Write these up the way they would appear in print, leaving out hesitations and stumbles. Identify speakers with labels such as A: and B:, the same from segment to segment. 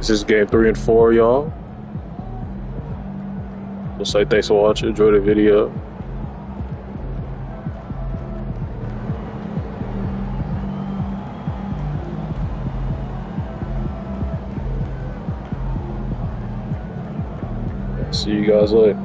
A: This is game 3 and 4, y'all. Just like, thanks for watching. Enjoy the video. See you guys later.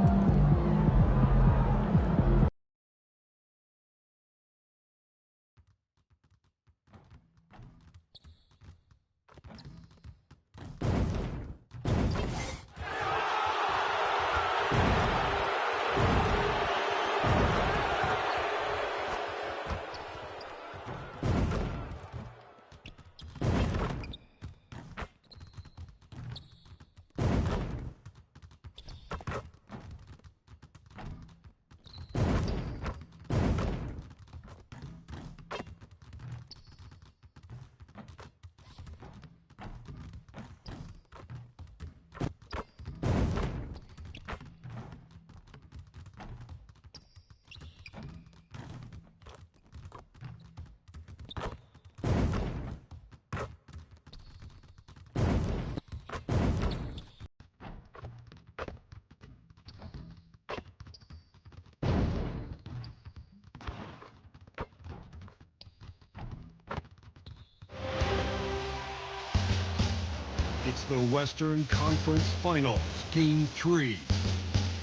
B: It's the Western Conference Finals, Game 3.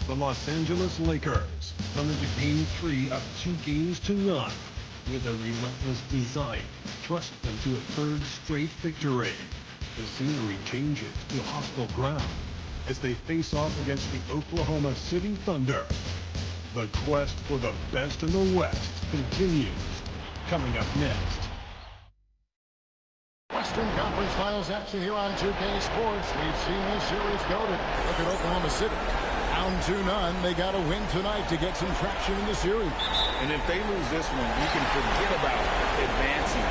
B: The Los Angeles Lakers come into Game 3 up 2-0 with a relentless design to thrust them to a third straight victory. The scenery changes to hostile ground as they face off against the Oklahoma City Thunder. The quest for the best in the West continues. Coming up next.
C: Western Conference Finals action here on 2K Sports. We've seen this series go to look at Oklahoma City. Down 2-0. They got to win tonight to get some traction in the series.
D: And if they lose this one, you can forget about advancing.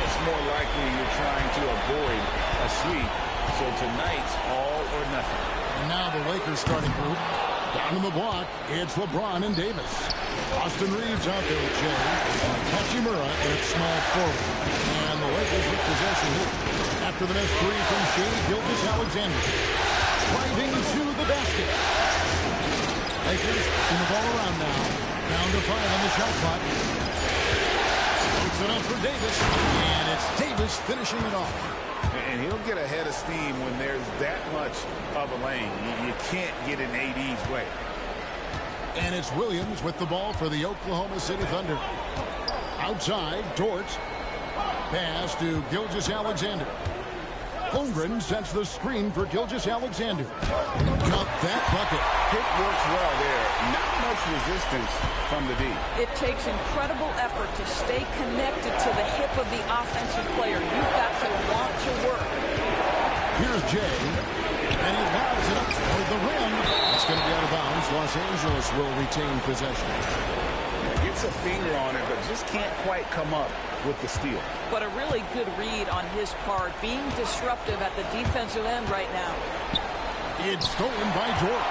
D: It's more likely you're trying to avoid a sweep. So tonight's all or nothing.
C: And now the Lakers starting group. Down in the block, it's LeBron and Davis. Austin Reeves out there with Jay. Hachimura at small forward. And the Lakers with possession here. After the missed three from Shea Gilgeous-Alexander. Driving to the basket. Lakers in the ball around now. Down to 5 on the shot clock. Puts it up for Davis. And it's Davis finishing it off.
D: And he'll get a head of steam when there's that much of a lane. You can't get in AD's way.
C: And it's Williams with the ball for the Oklahoma City Thunder. Outside, Dort. Pass to Gilgeous-Alexander. Holmgren sets the screen for Gilgeous-Alexander. Got that bucket.
D: Pick works well there. Not much resistance from the D.
E: It takes incredible effort to stay connected to the hip of the offensive player. You've got to want to work.
C: Here's Jay. And he lobs it up toward the rim. It's going to be out of bounds. Los Angeles will retain possession.
D: Gets a finger on it, but just can't quite come up with the steal.
E: But a really good read on his part, being disruptive at the defensive end right now.
C: It's stolen by Dort.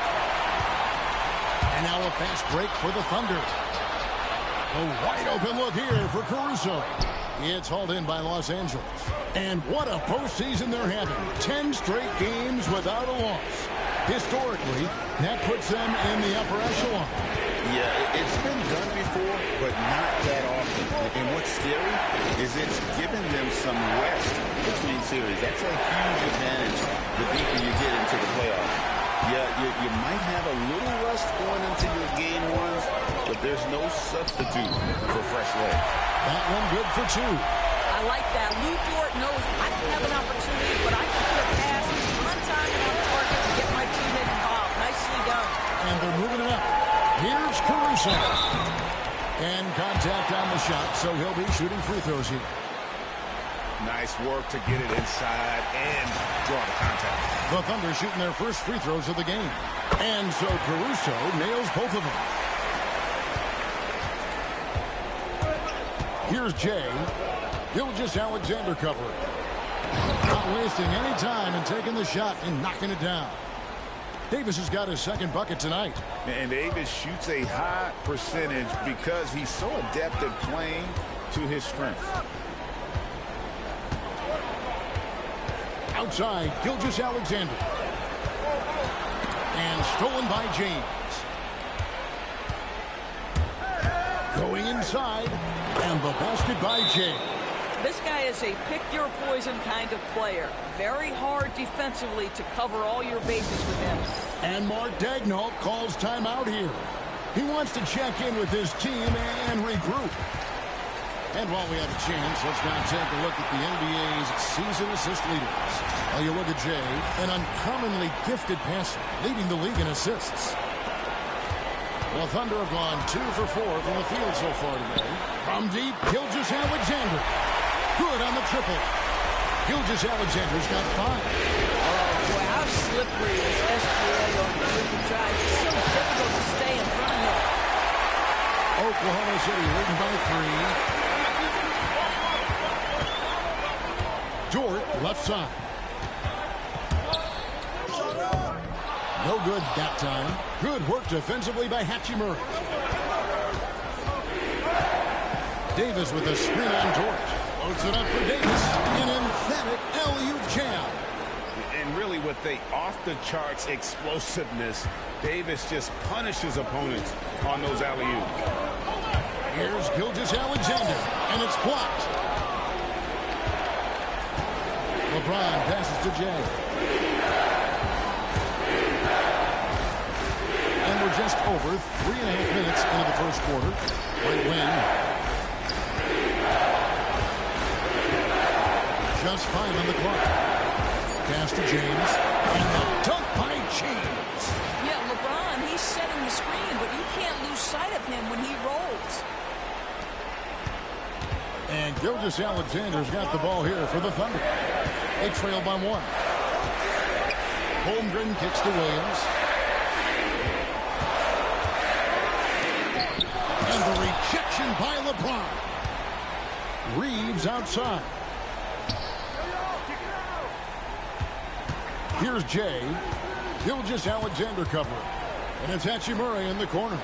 C: And now a fast break for the Thunder. A wide open look here for Caruso. It's hauled in by Los Angeles. And what a postseason they're having. 10 straight games without a loss. Historically, that puts them in the upper echelon.
D: Yeah, it's been done before, but not that often. And what's scary is it's given them some rest between series. That's a huge advantage the deeper you get into the playoffs. Yeah, you might have a little rust going into your game ones, but there's no substitute for fresh legs.
C: That one good for 2.
E: I like that. Lou Dort knows I can have an opportunity, but I can put a pass on time and on target and get my teammate involved. Nicely done.
C: And they're moving it up. Here's Caruso. And contact on the shot, so he'll be shooting free throws here.
D: Nice work to get it inside and draw the contact.
C: The Thunder shooting their first free throws of the game. And so Caruso nails both of them. Here's Jay. Gilgeous-Alexander covering. Not wasting any time and taking the shot and knocking it down. Davis has got his second bucket tonight.
D: And Davis shoots a high percentage because he's so adept at playing to his strength.
C: Outside, Gilgeous-Alexander. And stolen by James. Going inside, and the basket by James.
E: This guy is a pick-your-poison kind of player. Very hard defensively to cover all your bases with him.
C: And Mark Daigneault calls timeout here. He wants to check in with his team and regroup. And while we have a chance, let's now take a look at the NBA's season assist leaders. Well, you look at Jay, an uncommonly gifted passer, leading the league in assists. The Thunder have gone 2 for 4 from the field so far today. From deep, Gilgeous-Alexander. Good on the triple. Gilgeous-Alexander's got 5.
E: Oh, boy, how slippery is SGA on the triple drive. It's so difficult to stay in front of him.
C: Oklahoma City leading by 3. Dort, left side. No good that time. Good work defensively by Hachimura. Davis with a screen on Dort. Loads it up for Davis. An emphatic LU jam.
D: And really with the off-the-charts explosiveness, Davis just punishes opponents on those alley-oops.
C: Here's Gilgeous-Alexander, and it's blocked. LeBron passes to Jay. And we're just over 3.5 minutes into the first quarter. Right wing. Just 5 on the clock. Pass to James. And the dunk by James.
E: Yeah, LeBron, he's setting the screen, but you can't lose sight of him when he rolls.
C: And Gilgeous-Alexander's got the ball here for the Thunder. They trail by 1. Holmgren kicks to Williams. And the rejection by LeBron. Reeves outside. Here's Jay. Gilgeous-Alexander covering. And it's Hachimura in the corner.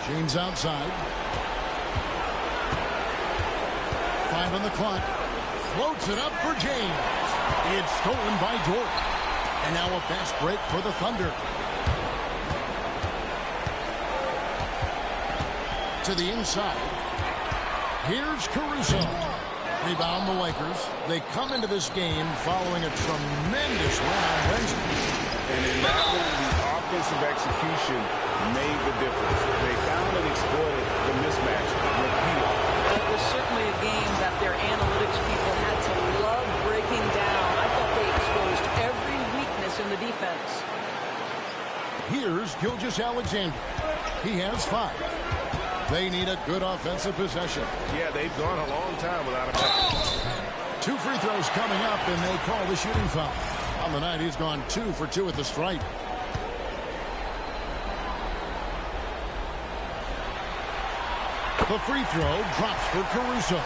C: James outside. 5 on the clock. Floats it up for James. It's stolen by Dort. And now a fast break for the Thunder. To the inside. Here's Caruso. Rebound the Lakers. They come into this game following a tremendous run on Wednesday.
D: And in that one, the offensive execution made the difference. They found and exploited the mismatch repeatedly.
E: It was certainly a game that their analytics people had to love breaking down. I thought they exposed every weakness in the defense.
C: Here's Gilgeous-Alexander. He has 5. They need a good offensive possession.
D: Yeah, they've gone a long time without a basket.
C: 2 free throws coming up, and they call the shooting foul. On the night, he's gone 2 for 2 at the stripe. The free throw drops for Caruso.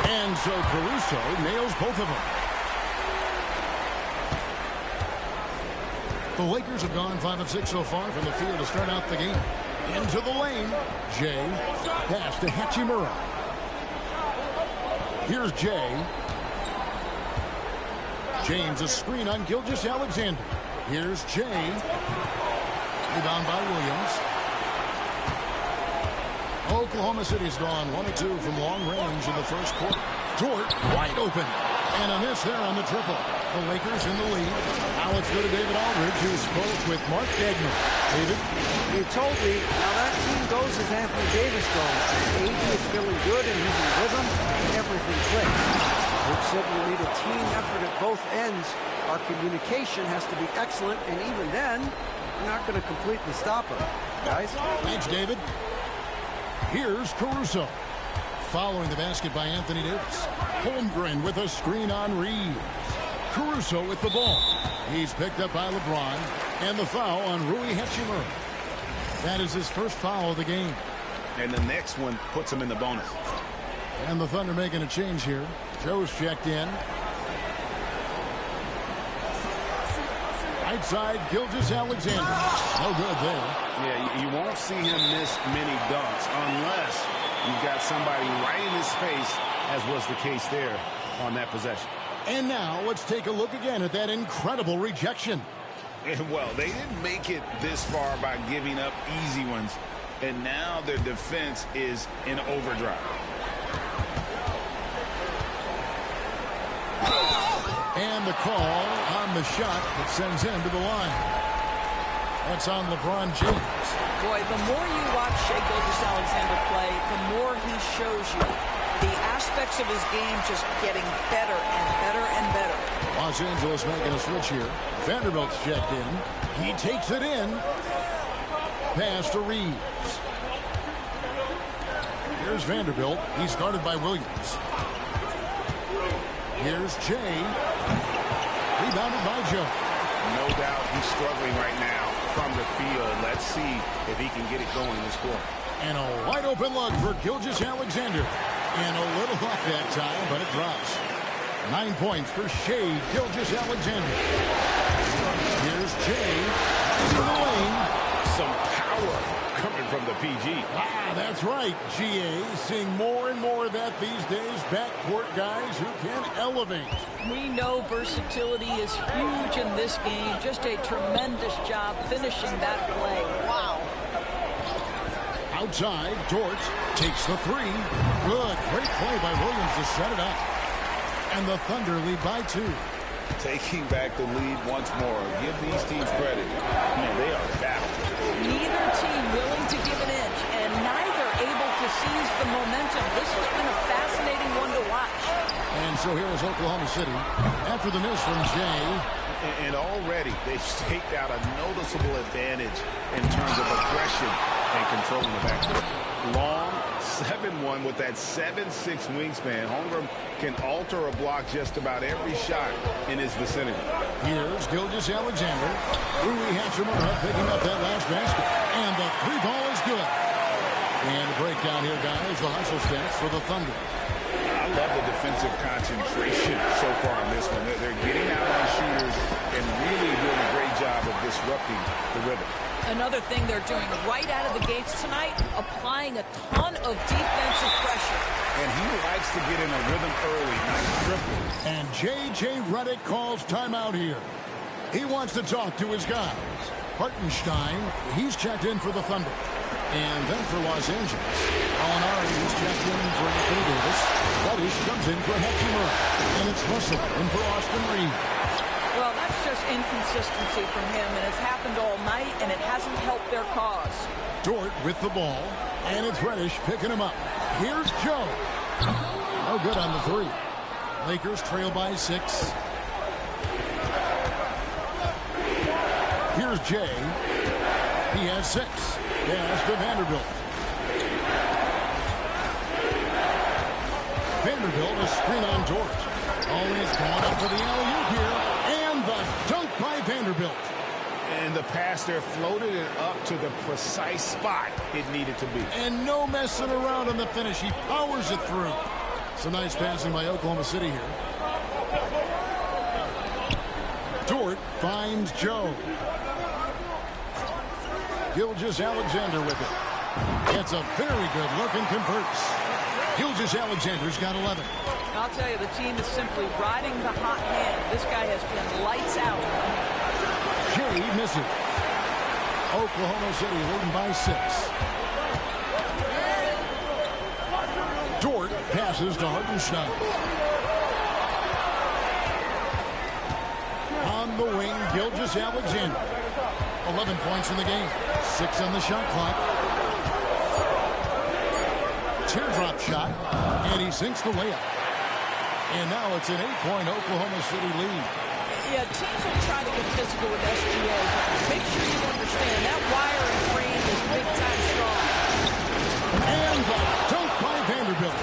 C: And so Caruso nails both of them. The Lakers have gone 5 of 6 so far from the field to start out the game. Into the lane. Jay. Pass to Hachimura. Here's Jay. James, a screen on Gilgeous-Alexander. Here's Jay. Rebound by Williams. Oklahoma City's gone 1 of 2 from long range in the first quarter. Dort wide open. And a miss there on the triple. The Lakers in the lead. Now let's go to David Aldridge, who spoke with Mark Daigneault. David?
F: You told me how that team goes as Anthony Davis goes. AD is feeling good and he's in rhythm, and everything clicks. Coach said we need a team effort at both ends. Our communication has to be excellent, and even then, we're not going to completely stop her. Guys?
C: Thanks, David. Here's Caruso. Following the basket by Anthony Davis. Holmgren with a screen on Reeves. Caruso with the ball. He's picked up by LeBron. And the foul on Rui Hachimura. That is his first foul of the game.
D: And the next one puts him in the bonus.
C: And the Thunder making a change here. Joe's checked in. Right side, Gilgeous-Alexander. No good there.
D: Yeah, you won't see him miss many dunks unless you've got somebody right in his face, as was the case there on that possession.
C: And now let's take a look again at that incredible rejection.
D: And, well, they didn't make it this far by giving up easy ones, and now their defense is in overdrive.
C: And the call on the shot that sends him to the line. That's on LeBron James.
E: Boy, the more you watch Shai Gilgeous-Alexander play, the more he shows you the aspects of his game just getting better and better and better.
C: Los Angeles making a switch here. Vanderbilt's checked in. He takes it in. Pass to Reeves. Here's Vanderbilt. He's guarded by Williams. Here's Jay. Rebounded by Joe.
D: No doubt he's struggling right now from the field. Let's see if he can get it going this quarter.
C: And a wide open look for Gilgeous-Alexander. And a little luck that time, but it drops. 9 points for Shai Gilgeous-Alexander. Here's Jay into the lane.
D: Some power coming from the PG.
C: That's right. GA seeing more and more of that these days. Backcourt guys who can elevate.
E: We know versatility is huge in this game. Just a tremendous job finishing that play. Wow.
C: Outside, Dort takes the three. Good. Great play by Williams to set it up. And the Thunder lead by 2.
D: Taking back the lead once more. Give these teams credit. Man, they are battling.
E: Neither team willing to give an inch, and neither able to seize the momentum. This has been a fascinating one to watch.
C: And so here is Oklahoma City after the miss from Jay.
D: And already they've staked out a noticeable advantage in terms of aggression and controlling the backcourt. Long 7-1 with that 7'6" wingspan. Holmgren can alter a block just about every shot in his vicinity.
C: Here's Gilgeous-Alexander. Rui Hachimura picking up that last basket. And the three ball is good. And a breakdown here, guys. The hustle stats for the Thunder.
D: I love the defensive concentration so far in this one. They're getting out on shooters and really doing a great job of disrupting the rhythm.
E: Another thing they're doing right out of the gates tonight, applying a ton of defensive pressure.
D: And he likes to get in a rhythm early, not triple.
C: And J.J. Redick calls timeout here. He wants to talk to his guys. Hartenstein, he's checked in for the Thunder. And then for Los Angeles, Alinari is checked in for Anthony Davis. Reddish comes in for Hachimura. And it's Russell in for Austin Reeves.
E: Well, that's just inconsistency from him, and it's happened all night, and it hasn't helped their cause.
C: Dort with the ball, and it's Reddish picking him up. Here's Joe. No good on the three. Lakers trail by 6. Here's Jay. He has 6. Pass to Vanderbilt. Vanderbilt is screen on Dort. Always going up for the alley-oop here. And the dunk by Vanderbilt.
D: And the pass there floated it up to the precise spot it needed to be.
C: And no messing around on the finish. He powers it through. Some nice passing by Oklahoma City here. Dort finds Joe. Gilgeous-Alexander with it. It's a very good look and converts. Gilgeous-Alexander's got 11.
E: I'll tell you, the team is simply riding the hot hand. This guy has been lights out.
C: Jay misses. Oklahoma City leading by 6. Dort passes to Hartenstein. On the wing, Gilgeous-Alexander. 11 points in the game. 6 on the shot clock. Teardrop shot, and he sinks the layup. And now it's an 8-point Oklahoma City lead.
E: Yeah, teams will try to get physical with SGA. Make sure you understand that wire and frame is big time strong.
C: And the dunk by Vanderbilt.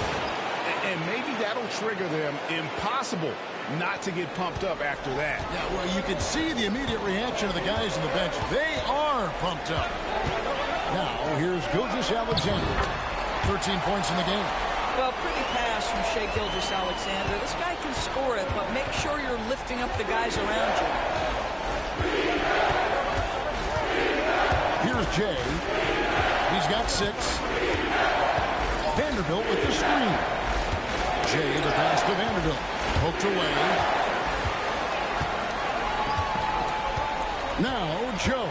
D: And maybe that'll trigger them. Impossible not to get pumped up after that.
C: Yeah, well, you can see the immediate reaction of the guys on the bench. They are pumped up. Now, here's Gilgeous-Alexander. 13 points in the game.
E: Well, pretty pass from Shai Gilgeous-Alexander. This guy can score it, but make sure you're lifting up the guys around you.
C: Jay. He's got 6. Vanderbilt with the screen. Jay, the pass to Vanderbilt. Poked away. Now Joe.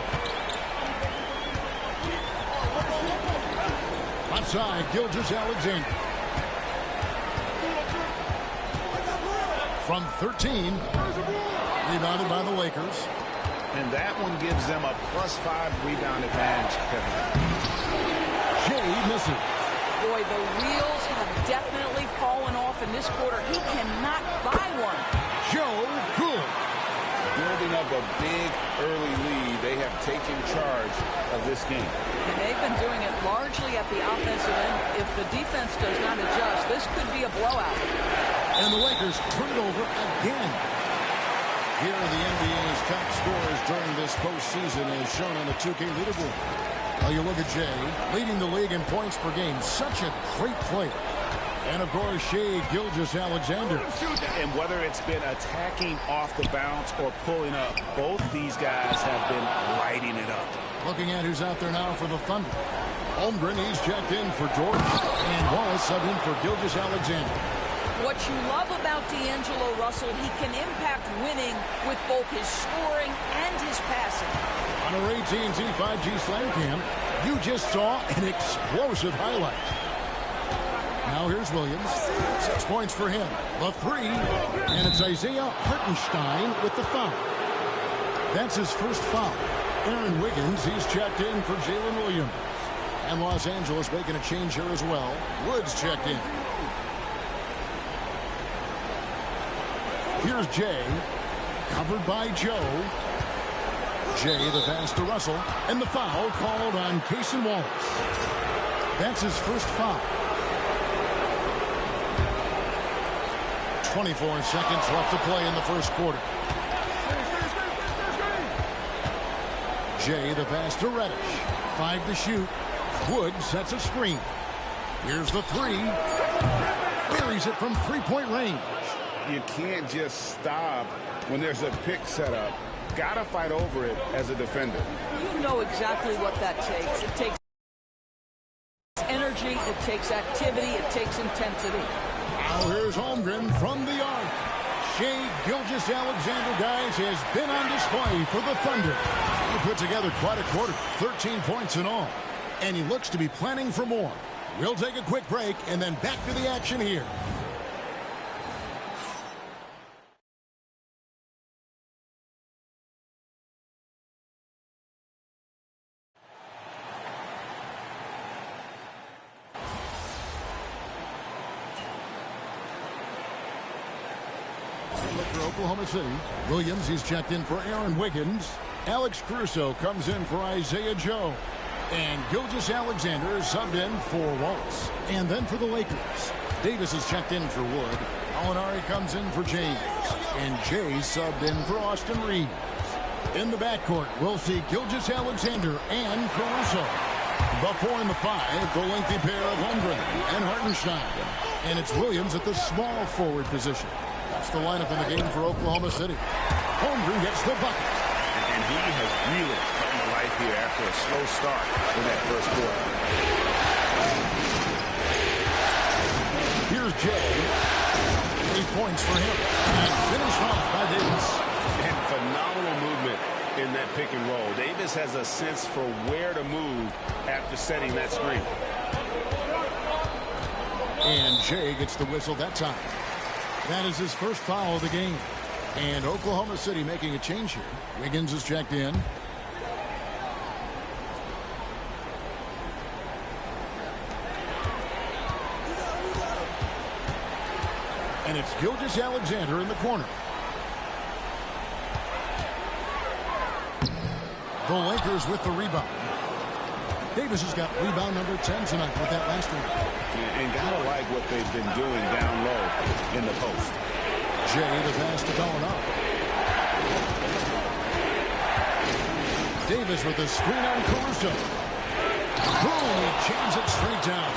C: Outside, Gilgeous-Alexander. From 13. Rebounded by the Lakers.
D: And that one gives them a +5 rebound advantage, Kevin.
C: Jay misses.
E: Boy, the wheels have definitely fallen off in this quarter. He cannot buy one.
C: Joe good.
D: Building up a big early lead, they have taken charge of this game.
E: And they've been doing it largely at the offensive end. If the defense does not adjust, this could be a blowout.
C: And the Lakers turn it over again. Here are the NBA's top scorers during this postseason as shown on the 2K leaderboard. Well, you look at Jay, leading the league in points per game. Such a great player. And, of course, Shai Gilgeous-Alexander.
D: And whether it's been attacking off the bounce or pulling up, both these guys have been lighting it up.
C: Looking at who's out there now for the Thunder. Holmgren, he's checked in for George. And Wallace subbed in for Gilgeous-Alexander.
E: What you love about D'Angelo Russell, he can impact winning with both his scoring and his passing.
C: On a AT&T 5G Slam Cam, you just saw an explosive highlight. Now here's Williams. 6 points for him. The 3. And it's Isaiah Hartenstein with the foul. That's his first foul. Aaron Wiggins, he's checked in for Jalen Williams. And Los Angeles making a change here as well. Woods checked in. Here's Jay. Covered by Joe. Jay, the pass to Russell. And the foul called on Cason Wallace. That's his first foul. 24 seconds left to play in the first quarter. Jay, the pass to Reddish. 5 to shoot. Wood sets a screen. Here's the 3. Buries it from 3-point range.
D: You can't just stop when there's a pick set up. Gotta fight over it as a defender.
E: You know exactly what that takes. It takes energy, it takes activity, it takes intensity.
C: Now here's Holmgren from the arc. Shai Gilgeous-Alexander, guys, has been on display for the Thunder. He put together quite a quarter, 13 points in all. And he looks to be planning for more. We'll take a quick break and then back to the action here. For Oklahoma City. Williams, he's checked in for Aaron Wiggins. Alex Caruso comes in for Isaiah Joe. And Gilgeous-Alexander is subbed in for Wallace. And then for the Lakers, Davis is checked in for Wood. Alinari comes in for James. And Jay subbed in for Austin Reeves. In the backcourt, we'll see Gilgeous-Alexander and Caruso. The 4 and the 5, the lengthy pair of Holmgren and Hartenstein. And it's Williams at the small forward position. That's the lineup in the game for Oklahoma City. Holmgren gets the bucket.
D: And he has really come to life here after a slow start in that first quarter.
C: Here's Jay. 3 points for him. And finished off by Davis.
D: And phenomenal movement in that pick and roll. Davis has a sense for where to move after setting that screen.
C: And Jay gets the whistle that time. That is his first foul of the game. And Oklahoma City making a change here. Wiggins is checked in. And it's Gilgeous-Alexander in the corner. The Lakers with the rebound. Davis has got rebound number 10 tonight with that last one.
D: And gotta like what they've been doing down low in the post.
C: Jay, the pass to Gallinari. Davis with the screen on Caruso. Boom, he jams it straight down.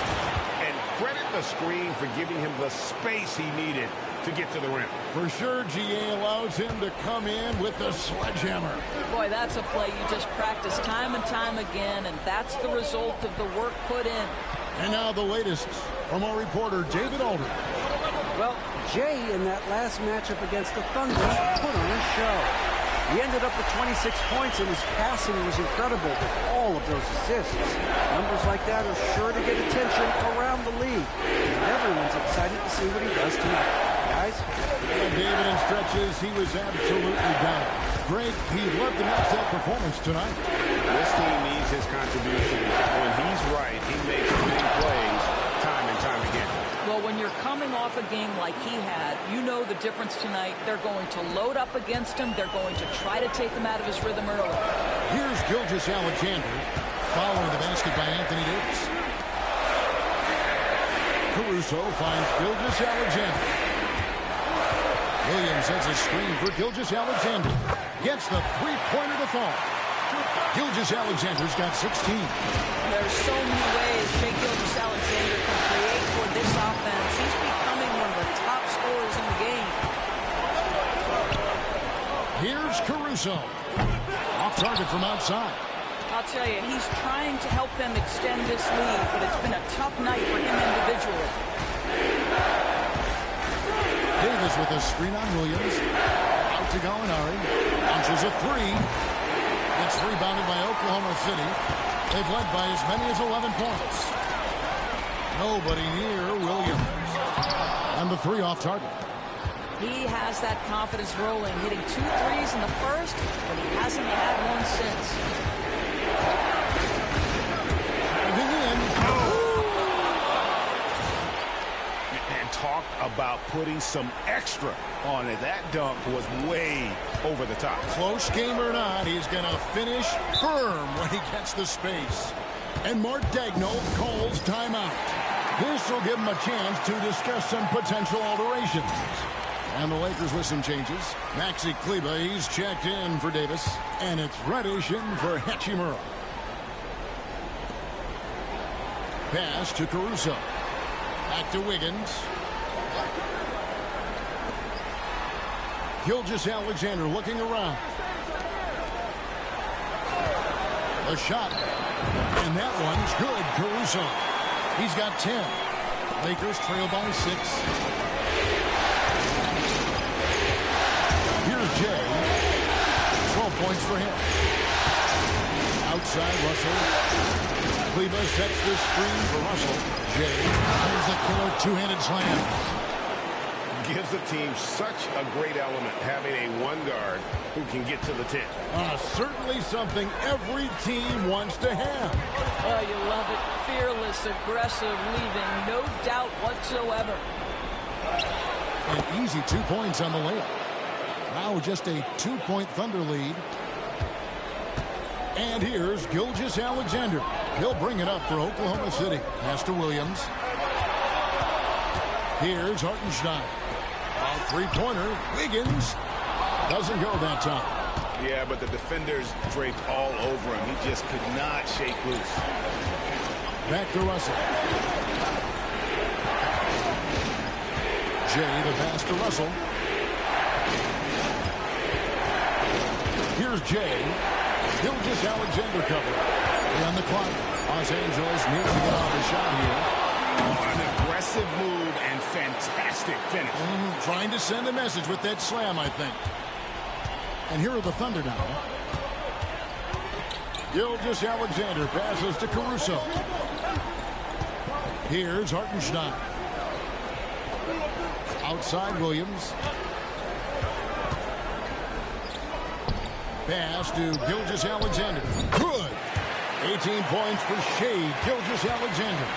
D: And credit the screen for giving him the space he needed
C: to get to the rim. For sure, GA allows him to come in with the sledgehammer.
E: Boy, that's a play you just practice time and time again, and that's the result of the work put in.
C: And now the latest from our reporter, David Aldridge.
F: Well, Jay in that last matchup against the Thunder put on a show. He ended up with 26 points, and his passing was incredible with all of those assists. Numbers like that are sure to get attention around the league, and everyone's excited to see what he does tonight. Guys?
C: And David, in stretches, he was absolutely down. Greg, he loved the next set performance tonight.
G: This team needs his contributions. When he's right, he makes big plays time and time again.
E: Well, when you're coming off a game like he had, you know the difference tonight. They're going to load up against him. They're going to try to take him out of his rhythm early.
C: Here's Gilgeous Alexander following the basket by Anthony Davis. Caruso finds Gilgeous Alexander. Williams sets a screen for Gilgeous Alexander. Gets the three-pointer to fall. Gilgeous Alexander's got 16.
E: There's so many ways Shai Gilgeous-Alexander can create for this offense. He's becoming one of the top scorers in the game.
C: Here's Caruso. Off target from outside.
E: I'll tell you, he's trying to help them extend this lead, but it's been a tough night for him individually.
C: Davis with a screen on Williams. Out to Gallinari. Launches a three. It's rebounded by Oklahoma City. They've led by as many as 11 points. Nobody near Williams. And the three off target.
E: He has that confidence rolling, hitting 2 threes in the first, but he hasn't had one since.
G: And talk about putting some extra on it. That dunk was way over the top.
C: Close game or not, he's going to finish firm when he gets the space. And Mark Daigneault calls timeout. This will give him a chance to discuss some potential alterations. And the Lakers with some changes. Maxi Kleber, he's checked in for Davis. And it's Reddish in for Hachimura. Pass to Caruso. Back to Wiggins. Gilgeous Alexander looking around. A shot. And that one's good. Caruso. He's got 10. Lakers trail by 6. Here's Jay. 12 points for him. Outside Russell. Kleber sets the screen for Russell. Jay. There's a killer two-handed slam.
G: Gives the team such a great element having a one guard who can get to the 10.
C: Certainly something every team wants to have.
E: Oh, you love it. Fearless, aggressive, leaving no doubt whatsoever.
C: An easy 2 points on the layup. Now just a 2-point Thunder lead. And here's Gilgeous Alexander. He'll bring it up for Oklahoma City. Pass to Williams. Here's Hartenstein. A three-pointer. Wiggins doesn't go that time.
G: Yeah, but the defenders draped all over him. He just could not shake loose.
C: Back to Russell. Jay, the pass to Russell. Here's Jay. Gilgeous Alexander cover. On the clock. Los Angeles needs to get off the shot here.
G: An aggressive move and fantastic finish.
C: Trying to send a message with that slam, I think. And here are the Thunder now. Gilgeous Alexander passes to Caruso. Here's Hartenstein. Outside Williams. Pass to Gilgeous Alexander. Good. 18 points for Shai Gilgeous Alexander.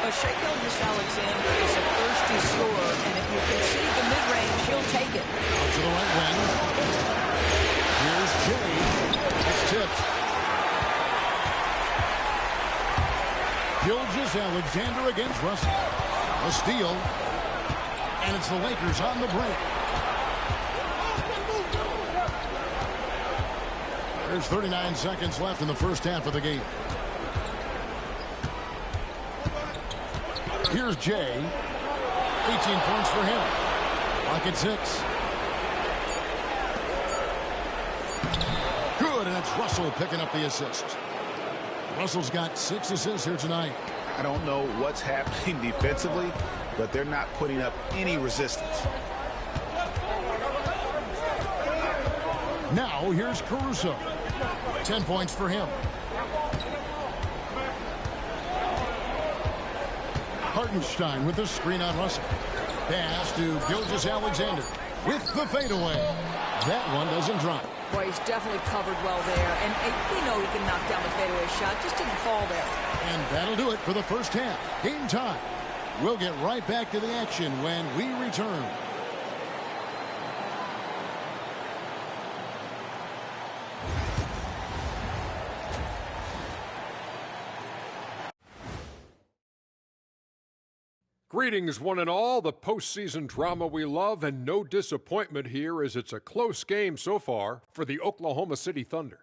E: Shai Gilgeous-Alexander is a thirsty scorer, and if you concede the mid-range, he'll take it.
C: Out to the right wing. Here's Jay. It's tipped. Gilgeous Alexander against Russell. A steal. And it's the Lakers on the break. There's 39 seconds left in the first half of the game. Here's Jay. 18 points for him. Clock at 6. Good, and it's Russell picking up the assist. Russell's got 6 assists here tonight.
G: I don't know what's happening defensively, but they're not putting up any resistance.
C: Now here's Caruso. 10 points for him. Hartenstein with the screen on Russell. Pass to Gilgeous-Alexander with the fadeaway. That one doesn't drop.
E: Boy, he's definitely covered well there. And we know he can knock down the fadeaway shot. Just didn't fall there.
C: And that'll do it for the first half. Game time. We'll get right back to the action when we return.
H: Greetings, one and all. The postseason drama we love, and no disappointment here as it's a close game so far for the Oklahoma City Thunder.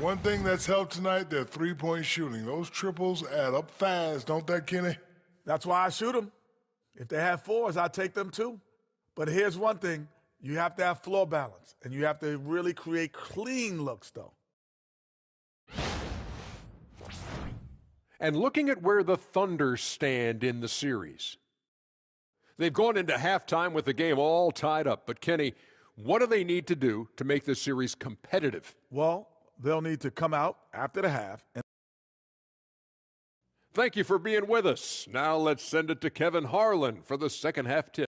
I: One thing that's helped tonight, their three-point shooting. Those triples add up fast, don't they, Kenny?
J: That's why I shoot them. If they have fours, I take them too. But here's one thing. You have to have floor balance, and you have to really create clean looks, though.
H: And looking at where the Thunder stand in the series. They've gone into halftime with the game all tied up. But, Kenny, what do they need to do to make this series competitive?
J: Well, they'll need to come out after the half.
H: Thank you for being with us. Now let's send it to Kevin Harlan for the second half tip.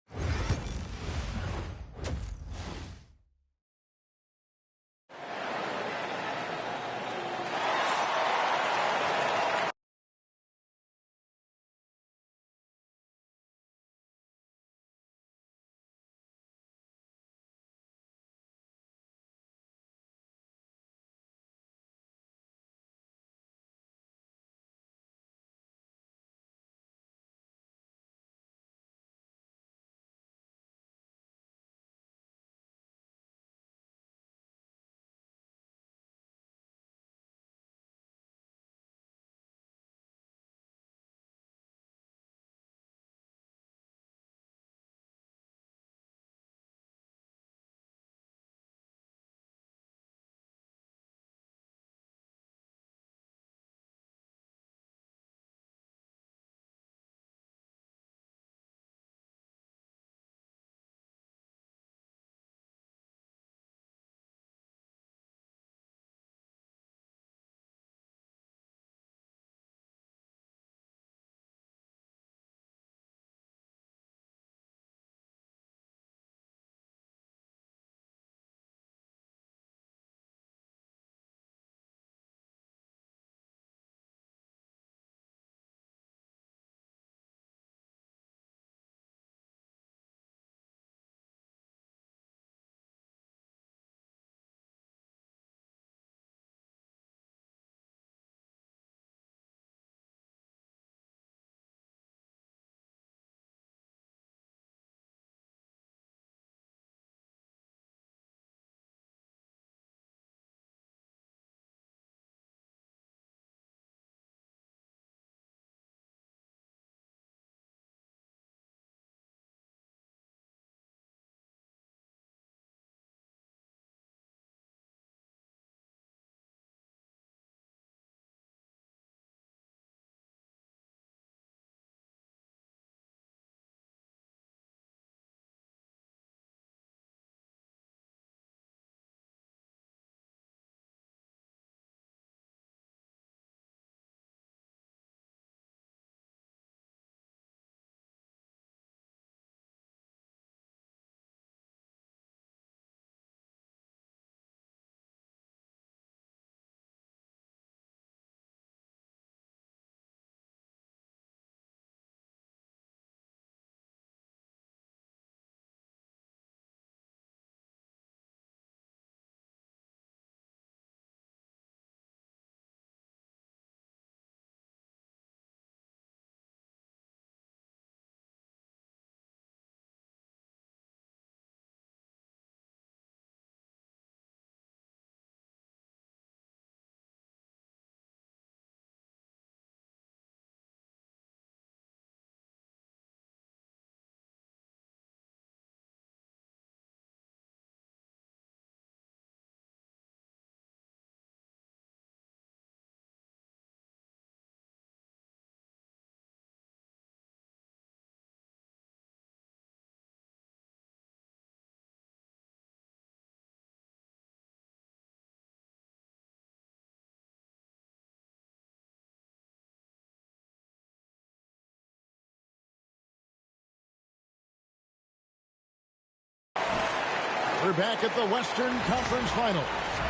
C: We're back at the Western Conference Final.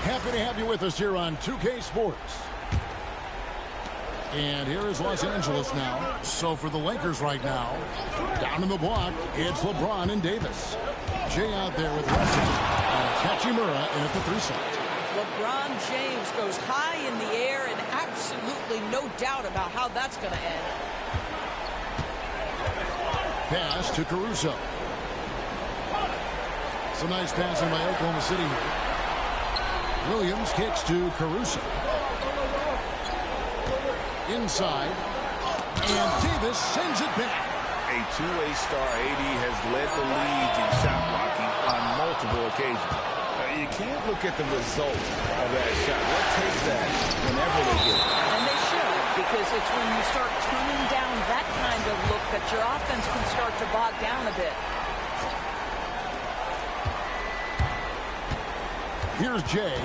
C: Happy to have you with us here on 2K Sports. And here is Los Angeles now. So for the Lakers right now, down in the block, it's LeBron and Davis. Jay out there with Russell. And Hachimura in at the 3 side.
E: LeBron James goes high in the air, and absolutely no doubt about how that's going to end.
C: Pass to Caruso. Some nice passing by Oklahoma City here. Williams kicks to Caruso. Inside. And Davis sends it back.
G: A two-way star, AD has led the league in shot blocking on multiple occasions. You can't look at the result of that shot. They'll take that whenever they get it.
E: And they should, because it's when you start turning down that kind of look that your offense can start to bog down a bit.
C: Here's Jay.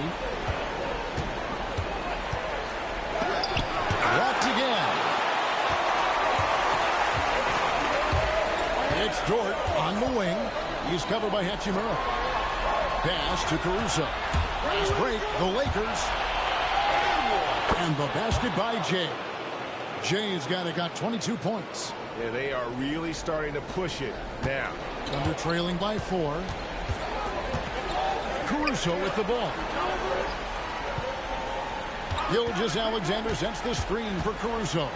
C: Blocked again. It's Dort on the wing. He's covered by Hachimura. Pass to Caruso. Fast break, the Lakers. And the basket by Jay. Jay's got 22 points.
G: Yeah, they are really starting to push it now.
C: Thunder trailing by 4. Caruso with the ball. Gilgeous-Alexander sets the screen for Caruso.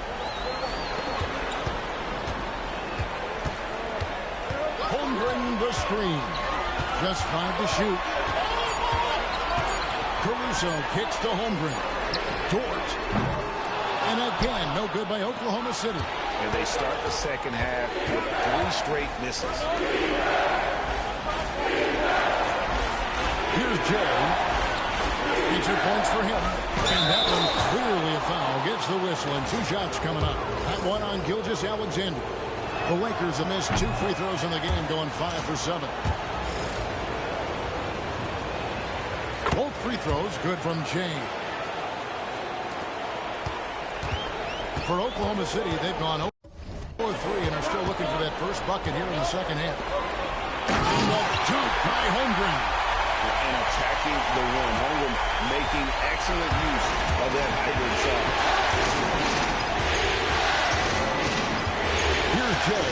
C: Holmgren the screen. Just 5 to shoot. Caruso kicks to Holmgren. Dort. And again, no good by Oklahoma City.
G: And they start the second half with 3 straight misses.
C: Here's Jay. 2 points for him. And that one clearly a foul. Gets the whistle and 2 shots coming up. That one on Gilgeous-Alexander. The Lakers have missed 2 free throws in the game, going 5 for 7. Both free throws good from Jay. For Oklahoma City, they've gone 0-3 and are still looking for that first bucket here in the second half. And the dunk by Holmgren.
G: And attacking the rim. Holmgren making excellent use of that hybrid shot.
C: Here's Jay.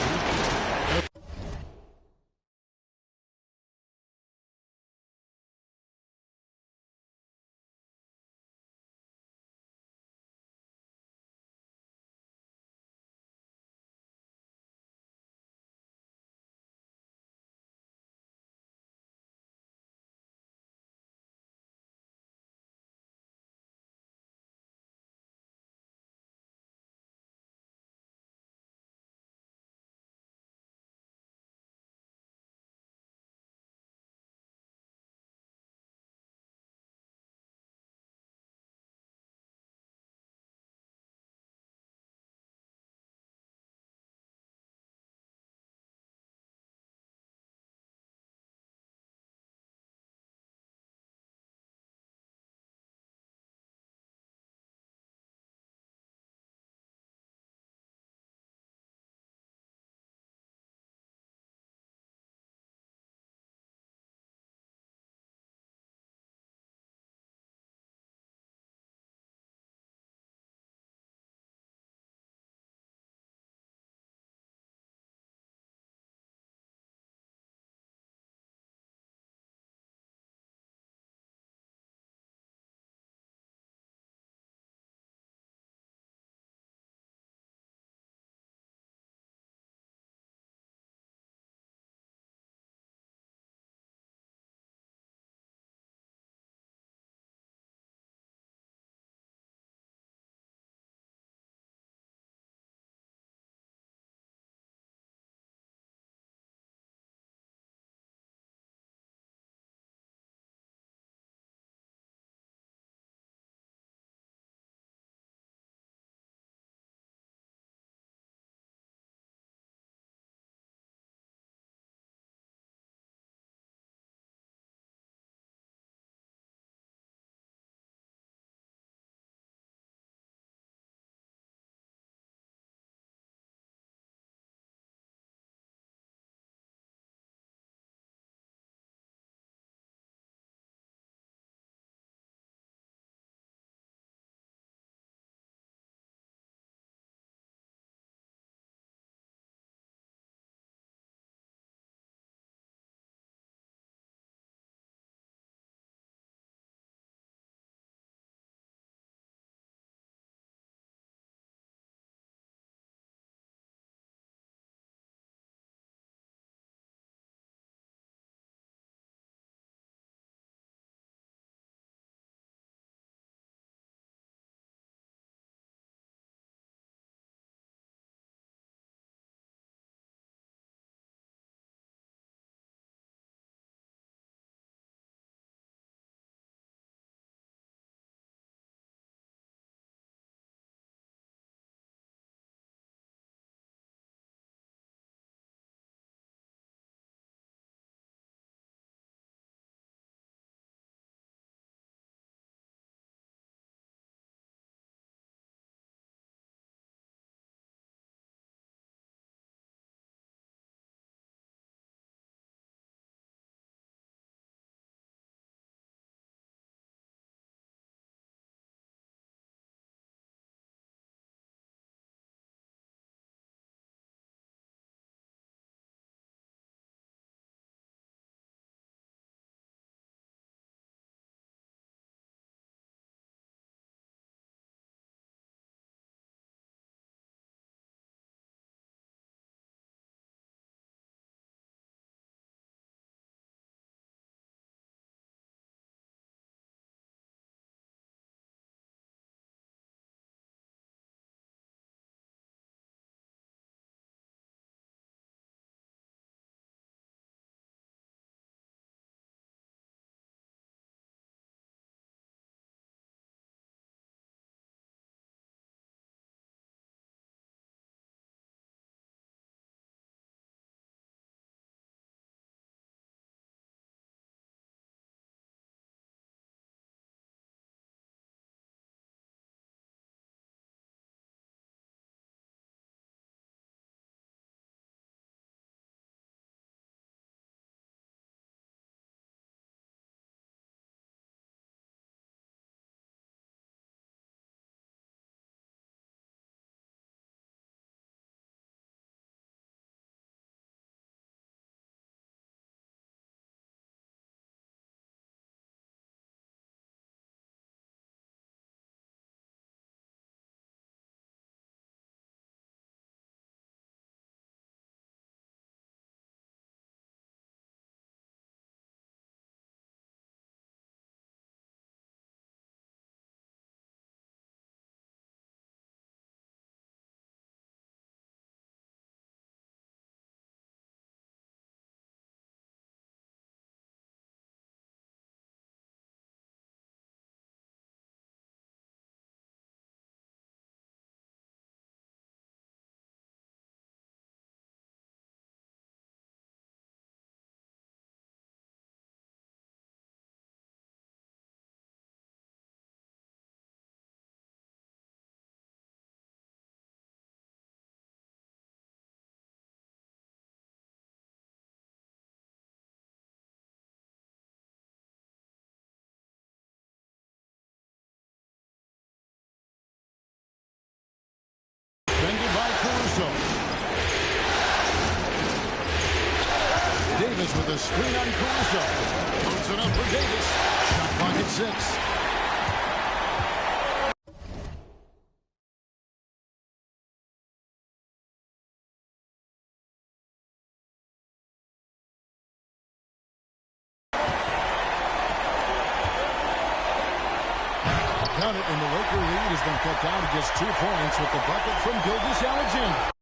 C: count it, and the Laker lead has been cut down to just 2 points with the bucket from Gilgeous-Alexander.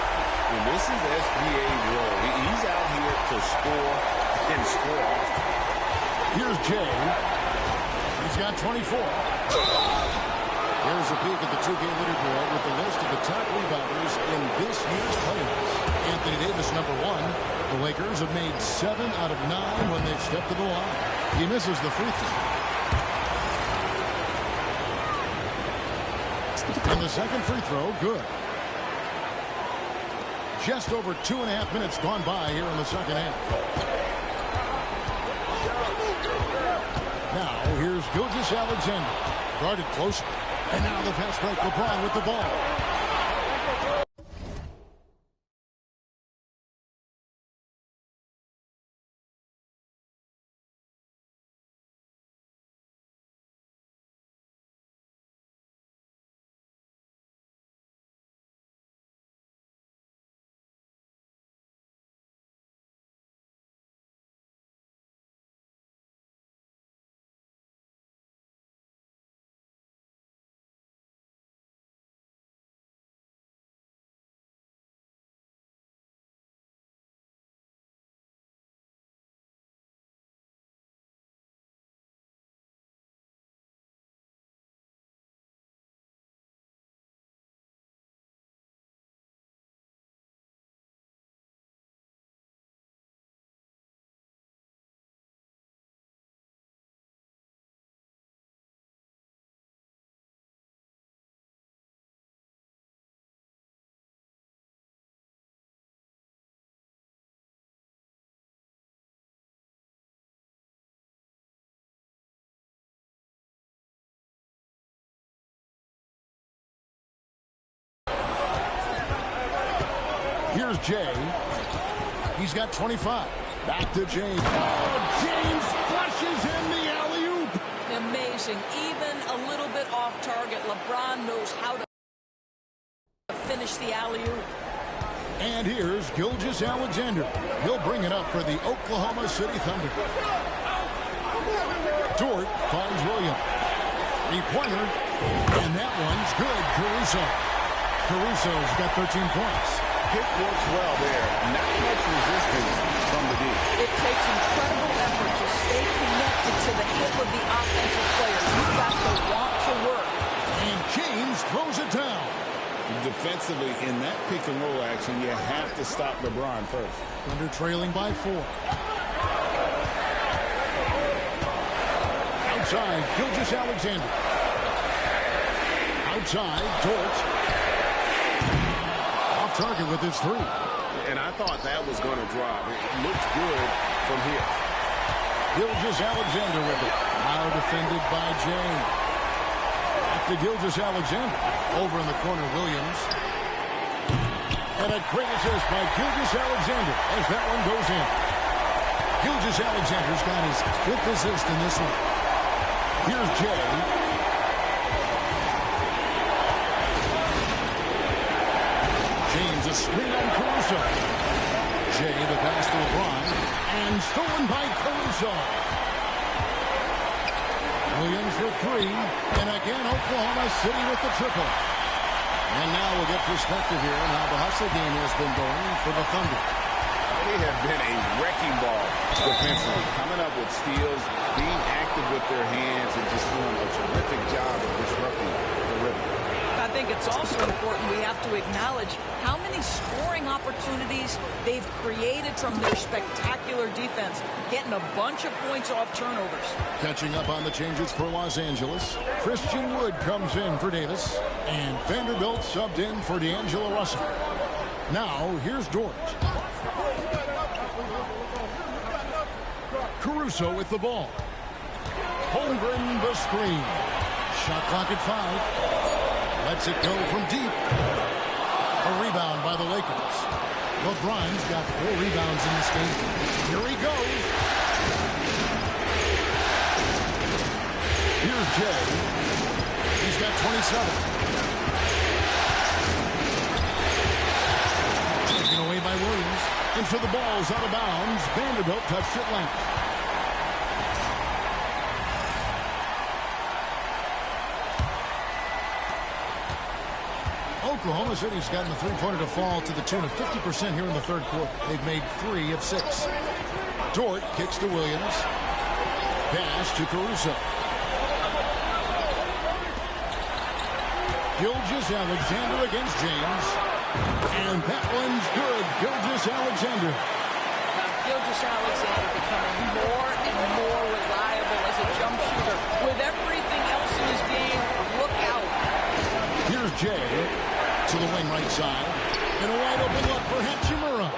G: And this is SGA role. He's out here to score and score often.
C: Here's Jay. He's got 24. Here's a peek at the 2K leaderboard with the list of the top rebounders in this year's playoffs. Anthony Davis, number 1. The Lakers have made 7 out of 9 when they've stepped to the line. He misses the free throw. And the second free throw, good. Just over 2.5 minutes gone by here in the second half. Now, here's Gilgeous-Alexander. Guarded close. And now the fast break. LeBron with the ball. Here's Jay. He's got 25. Back to James. Oh, James flushes in the alley-oop.
E: Amazing. Even a little bit off target. LeBron knows how to finish the alley-oop.
C: And here's Gilgeous-Alexander. He'll bring it up for the Oklahoma City Thunder. Dort finds Williams. Three-pointer. And that one's good. Caruso's got 13 points.
G: Pick works well there. Not much resistance from the deep.
E: It takes incredible effort to stay connected to the hip of the offensive player. You've got to want to work.
C: And James throws it down.
G: Defensively, in that pick and roll action, you have to stop LeBron first.
C: Thunder trailing by 4. Outside, Gilgeous-Alexander. Outside, Dort. Off target with his 3.
G: And I thought that was going to drop. It looked good from here.
C: Gilgeous-Alexander with it. Now defended by James. Back to Gilgeous-Alexander. Over in the corner, Williams. And a great assist by Gilgeous-Alexander as that one goes in. Gilgeous-Alexander's got his 5th assist in this one. Here's Jay. James, a screen on Caruso. Jay, the pass to LeBron. And stolen by Caruso. Williams for 3. And again, Oklahoma City with the triple. And now we'll get perspective here on how the hustle game has been going for the Thunder.
G: They have been a wrecking ball defensively, coming up with steals, being active with their hands, and just doing a terrific job of disrupting the rhythm.
E: I think it's also important we have to acknowledge how many scoring opportunities they've created from their spectacular defense, getting a bunch of points off turnovers.
C: Catching up on the changes for Los Angeles, Christian Wood comes in for Davis, and Vanderbilt subbed in for D'Angelo Russell. Now, here's Dort. Caruso with the ball. Holmgren the screen. Shot clock at 5. Lets it go from deep. A rebound by the Lakers. LeBron's got 4 rebounds in this game. Here he goes. Here's Jay. got 27. Taken away by Williams. Into the ball's out of bounds. Vanderbilt touched it length. Oklahoma City's gotten the three-pointer to fall to the tune of 50% here in the third quarter. They've made 3 of 6. Dort kicks to Williams. Pass to Caruso. Gilgeous-Alexander against James. And that one's good. Gilgeous-Alexander.
E: Now, Gilgeous-Alexander becoming more and more reliable as a jump shooter. With everything else in his game, look out.
C: Here's Jay to the wing right side. And a wide open look for Hachimura.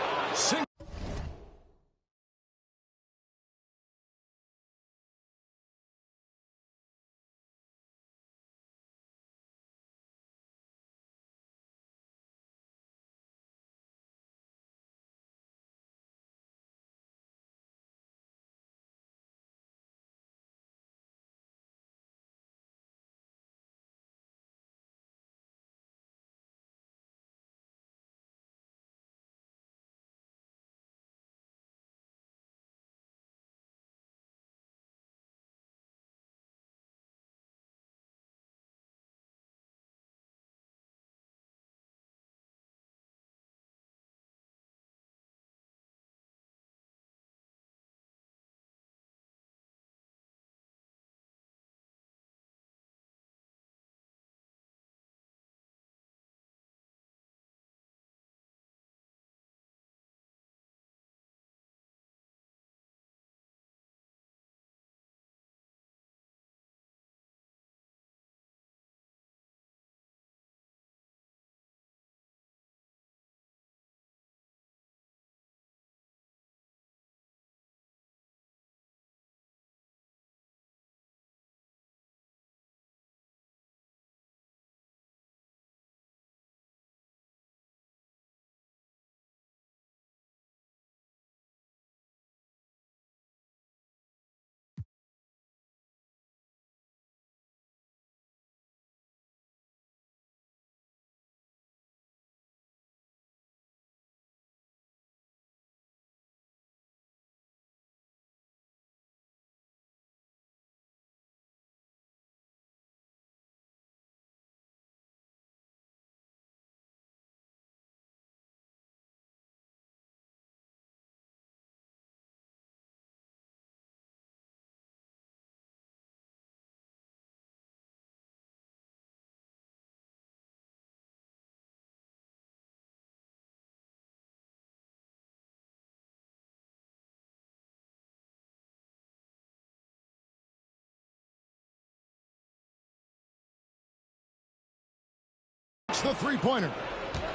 C: It's the three-pointer.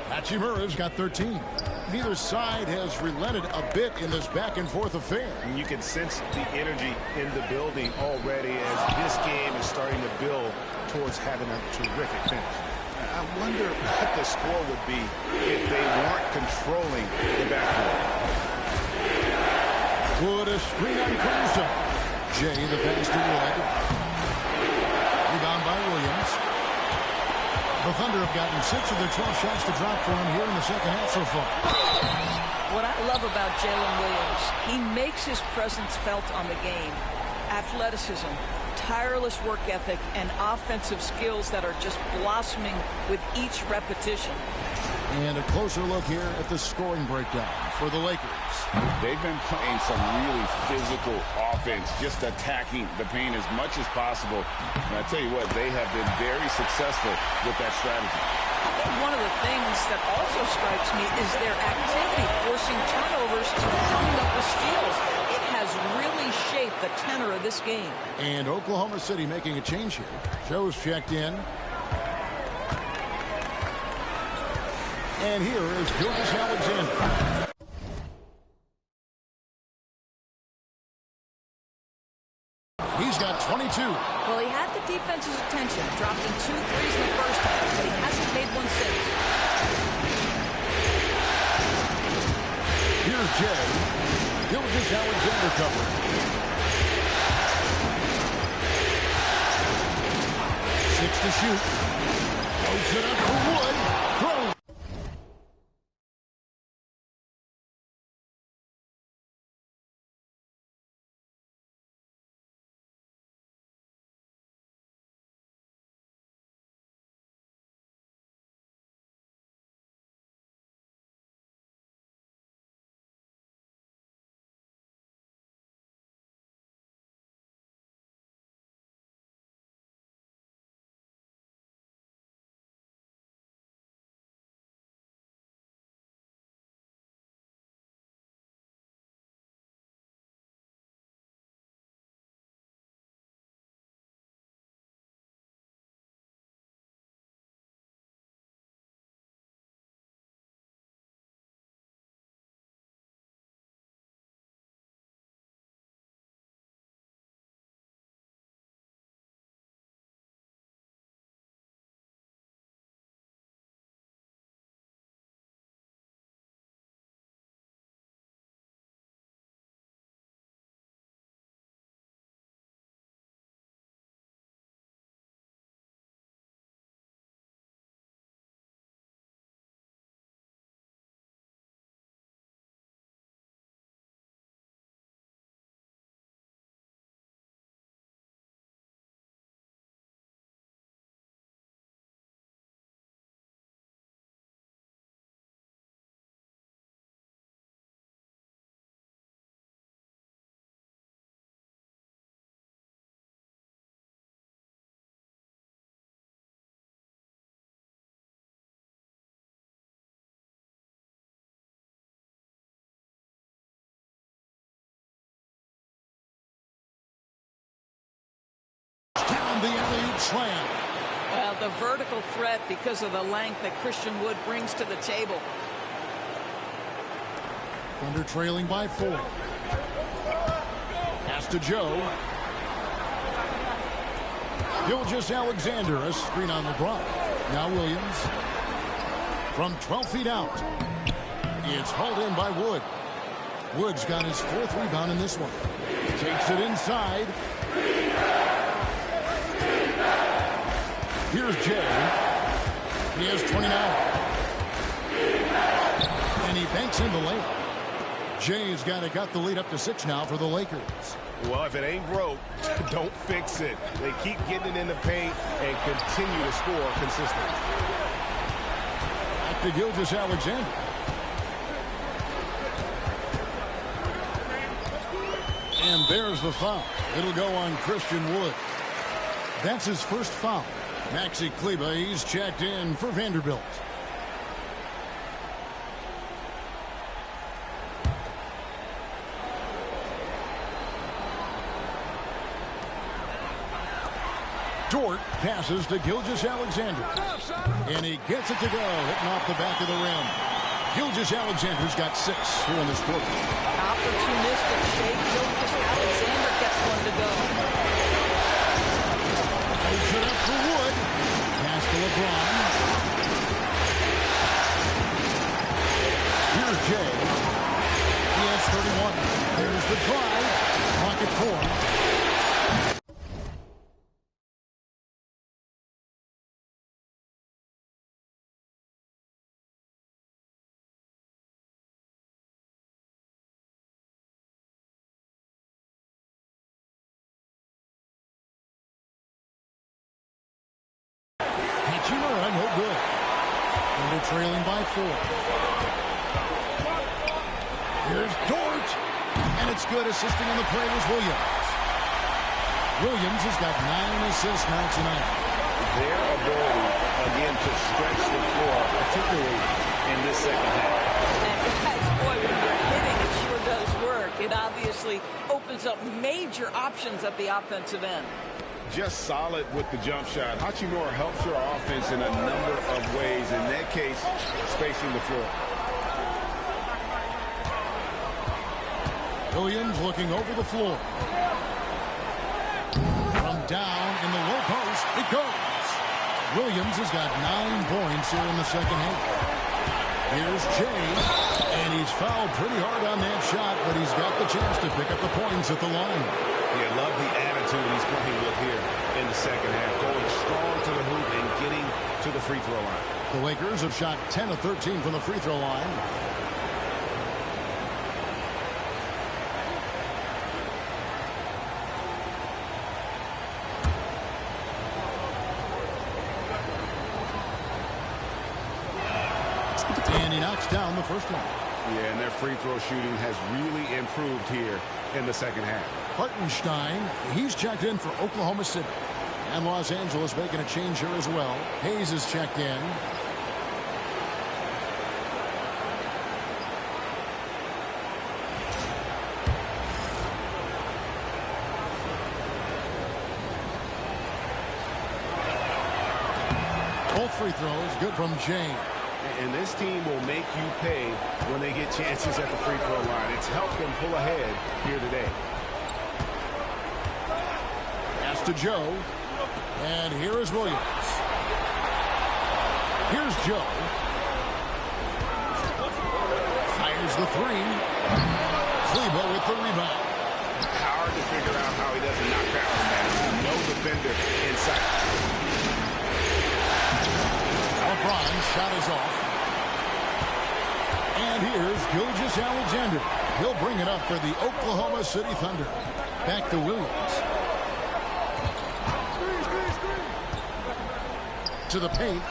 C: Hachimura's got 13. Neither side has relented a bit in this back-and-forth affair.
G: And you can sense the energy in the building already as this game is starting to build towards having a terrific finish. I wonder what the score would be if they weren't controlling the backcourt.
C: Wood a screen on Caruso. Jay the pass to Wood. Rebound by Williams. The Thunder have gotten 6 of their 12 shots to drop for him here in the second half so far.
E: What I love about Jalen Williams, he makes his presence felt on the game. Athleticism, tireless work ethic, and offensive skills that are just blossoming with each repetition.
C: And a closer look here at the scoring breakdown for the Lakers.
G: They've been playing some really physical offense, just attacking the paint as much as possible. And I tell you what, they have been very successful with that strategy.
E: I think one of the things that also strikes me is their activity, forcing turnovers and coming up with steals. It has really shaped the tenor of this game.
C: And Oklahoma City making a change here. Joe's checked in. And here is Gilgeous-Alexander. He's got 22.
E: Well, he had the defense's attention, dropping 2 threes in the first half, but he hasn't made one since.
C: Here's Jay. Gilgeous-Alexander covering. 6 Looks to shoot. Throws it up for Wood. Throws. Down the alley-oop slam.
E: Well, the vertical threat because of the length that Christian Wood brings to the table.
C: Thunder trailing by 4. Pass to Joe. Gilgeous-Alexander, a screen on LeBron. Now Williams. From 12 feet out. It's hauled in by Wood. Wood's got his 4th rebound in this one. Takes it inside. Here's Jay. He has 29. And he banks in the layup. Jay's got the lead up to 6 now for the Lakers.
G: Well, if it ain't broke, don't fix it. They keep getting it in the paint and continue to score consistently.
C: Back to Gilgeous-Alexander. And there's the foul. It'll go on Christian Wood. That's his first foul. Maxi Kleber, he's checked in for Vanderbilt. Dort passes to Gilgeous-Alexander. And he gets it to go, hitting off the back of the rim. Gilgeous-Alexander's got 6 here in this quarter.
E: Opportunistic shake. Gilgeous-Alexander gets one to go.
C: Puts it up for Wood. Pass to LeBron. Here's Jay. He has 31. There's the drive. Pocket 4. Hachimura, no good. Thunder trailing by 4. Here's Dort. And it's good. Assisting on the play was Williams. Williams has got 9 assists now tonight.
G: Their ability, again, to stretch the floor, particularly in this second half.
E: And guys, boy, when you're hitting, it sure does work. It obviously opens up major options at the offensive end.
G: Just solid with the jump shot. Hachimura helps your offense in a number of ways. In that case, spacing the floor.
C: Williams looking over the floor. From down in the low post, it goes. Williams has got 9 points here in the second half. Here's Jay, and he's fouled pretty hard on that shot, but he's got the chance to pick up the points at the line.
G: Yeah, love the attitude he's playing with here in the second half. Going strong to the to the free throw line.
C: The Lakers have shot 10 of 13 from the free throw line. And he knocks down the first one.
G: Yeah, and their free throw shooting has really improved here in the second half.
C: Hartenstein, he's checked in for Oklahoma City. And Los Angeles making a change here as well. Hayes is checked in. Both free throws good from Jay.
G: And this team will make you pay when they get chances at the free throw line. It's helped them pull ahead here today.
C: Pass to Joe. And here is Williams. Here's Joe. Fires the three. Kleba with the rebound.
G: Hard to figure out how he doesn't knock down that. No defender inside.
C: LeBron's shot is off. And here's Gilgeous-Alexander. He'll bring it up for the Oklahoma City Thunder. Back to Williams. To the paint.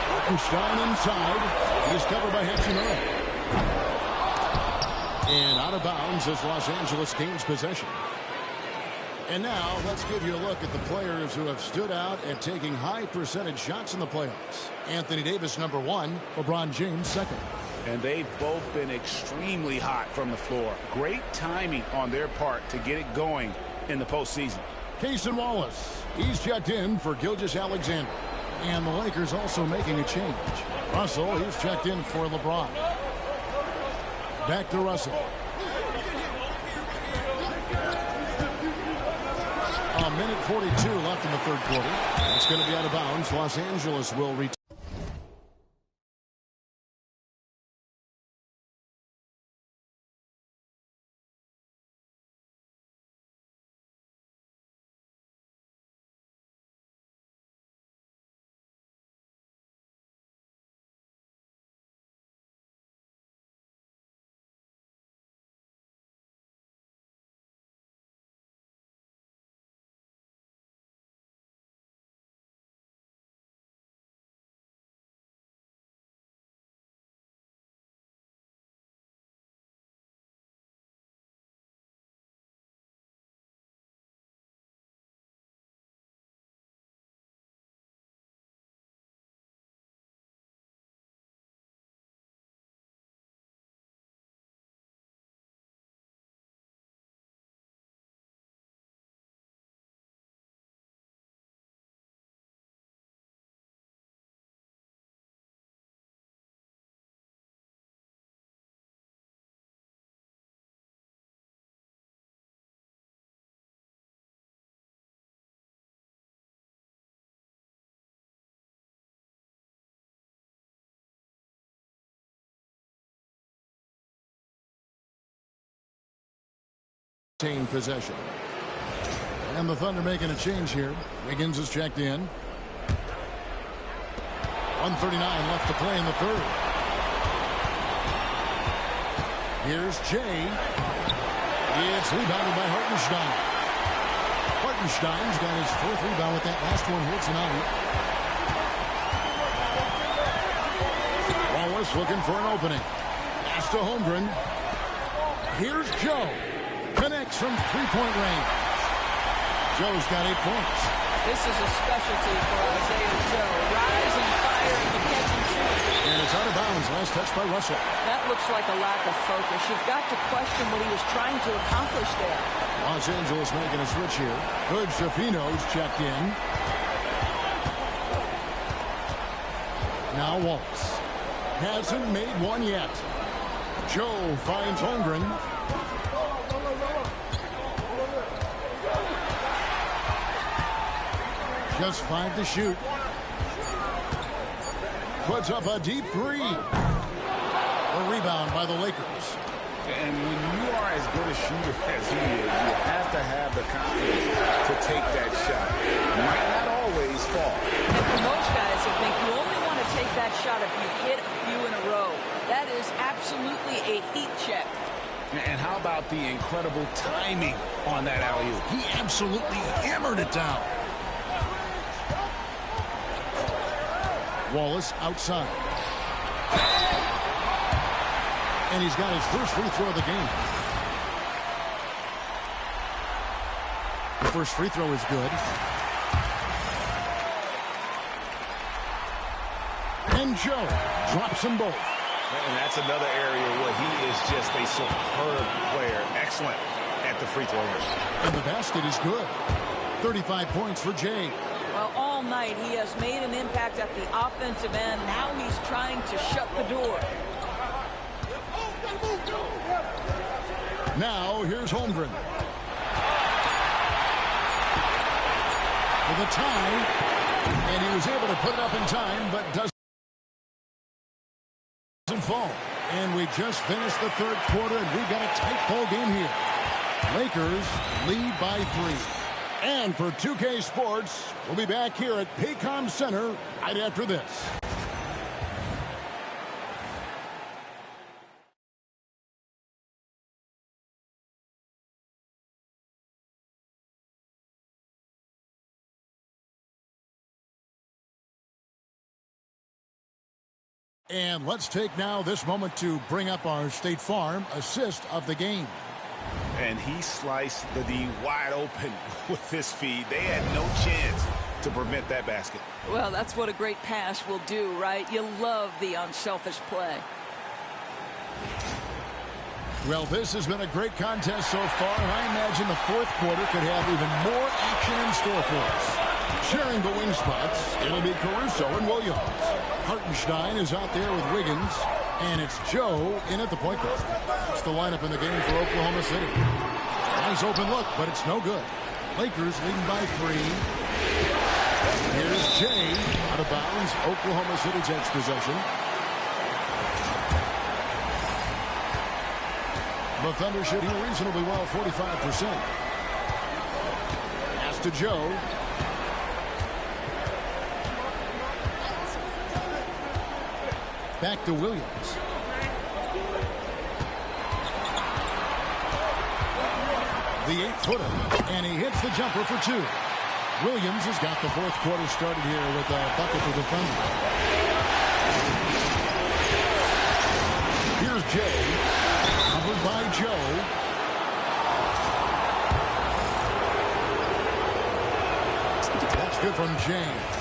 C: Hartenstein inside. He's covered by Hachimura. And out of bounds as Los Angeles gains possession. And now let's give you a look at the players who have stood out at taking high percentage shots in the playoffs. Anthony Davis, number 1. LeBron James, second.
G: And they've both been extremely hot from the floor. Great timing on their part to get it going in the postseason.
C: Cason Wallace, he's checked in for Gilgeous-Alexander. And the Lakers also making a change. Russell, he's checked in for LeBron. Back to Russell. A minute 42 left in the third quarter. It's going to be out of bounds. Los Angeles will return. Possession. And the Thunder making a change here. Wiggins is checked in. 1:39 left to play in the third. Here's Jay. It's rebounded by Hartenstein. Hartenstein's got his 4th rebound with that last one here tonight. Wallace looking for an opening. Pass to Holmgren. Here's Joe. Connects from three-point range. Joe's got 8 points.
E: This is a specialty for Isaiah Joe. Rise and fire in the catch and shoot.
C: And it's out of bounds. Last touch by Russell.
E: That looks like a lack of focus. You've got to question what he was trying to accomplish there.
C: Los Angeles making a switch here. Good. Shafino's checked in. Now Wallace. Hasn't made one yet. Joe finds Holmgren. Just 5 to shoot. Puts up a deep 3. A rebound by the Lakers.
G: And when you are as good a shooter as he is, you have to have the confidence to take that shot. about the incredible timing on that alley-oop?
C: He absolutely hammered it down. Wallace outside. And he's got his first free throw of the game. The first free throw is good. And Joe drops them both.
G: And that's another area where he is just a superb player. Excellent at the free throw line.
C: And the basket is good. 35 points for Jay.
E: Well, all night he has made an impact at the offensive end. Now he's trying to shut the door.
C: Now here's Holmgren. For the tie. And he was able to put it up in time, but doesn't fall. And we just finished the third quarter, and we've got a tight ball game here. Lakers lead by 3. And for 2K Sports, we'll be back here at Paycom Center right after this. And let's take now this moment to bring up our State Farm assist of the game.
G: And he sliced the D wide open with this feed. They had no chance to prevent that basket.
E: Well, that's what a great pass will do, right? You love the unselfish play.
C: Well, this has been a great contest so far, and I imagine the fourth quarter could have even more action in store for us. Sharing the wing spots, it'll be Caruso and Williams. Hartenstein is out there with Wiggins, and it's Joe in at the point guard. It's the lineup in the game for Oklahoma City. Nice open look, but it's no good. Lakers leading by 3. Here's Jay out of bounds. Oklahoma City takes possession. The Thunder shooting reasonably well, 45%. Pass to Joe. Back to Williams. The 8-footer, and he hits the jumper for 2. Williams has got the fourth quarter started here with a bucket for the Thunder. Here's Jay, covered by Joe. That's good from James.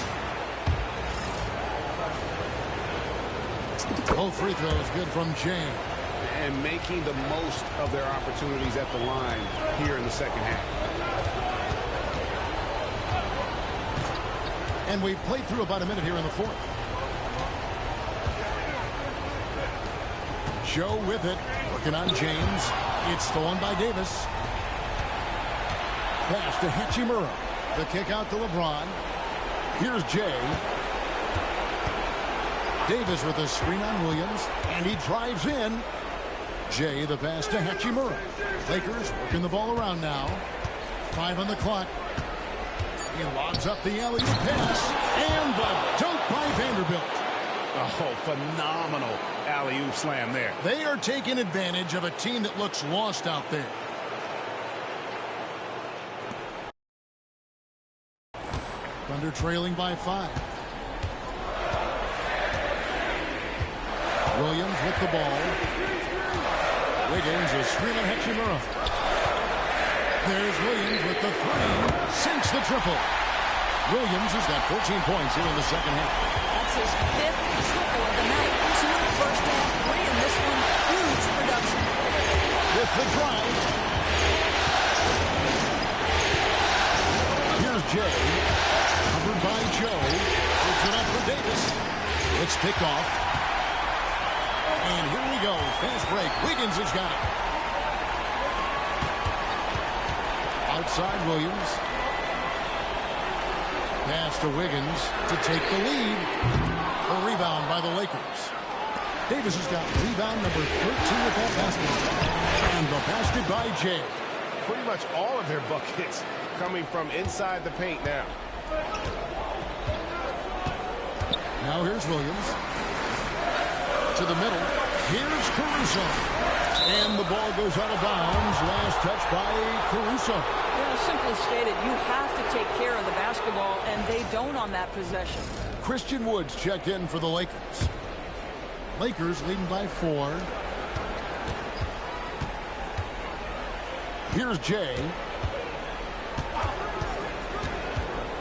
C: Both free throws good from James.
G: And making the most of their opportunities at the line here in the second half.
C: And we've played through about a minute here in the fourth. Joe with it, working on James. It's stolen by Davis. Pass to Hachimura. The kick out to LeBron. Here's Jay. Davis with a screen on Williams, and he drives in. Jay, the pass to Hachimura. Lakers working the ball around now. 5 on the clock. He lobs up the alley pass, and the dunk by Vanderbilt.
G: Oh, phenomenal alley-oop slam there.
C: They are taking advantage of a team that looks lost out there. Thunder trailing by 5. Williams with the ball. Wiggins is screening Hachimura. There's Williams with the 3. Sinks the triple. Williams has got 14 points here in the second half.
E: That's his 5th triple of the night. 2 in the first half, 3 in this one. Huge production.
C: With the drive. Here's Jay. Covered by Joe. Puts it up for Davis. It's picked off. And here we go. Fast break. Wiggins has got it. Outside Williams. Pass to Wiggins to take the lead. A rebound by the Lakers. Davis has got rebound number 13 with that basket. And the basket by Jay.
G: Pretty much all of their buckets coming from inside the paint now.
C: Now here's Williams. To the middle. Here's Caruso. And the ball goes out of bounds. Last touch by Caruso.
E: Simply stated, you have to take care of the basketball, and they don't on that possession.
C: Christian Woods checked in for the Lakers. Lakers leading by 4. Here's Jay.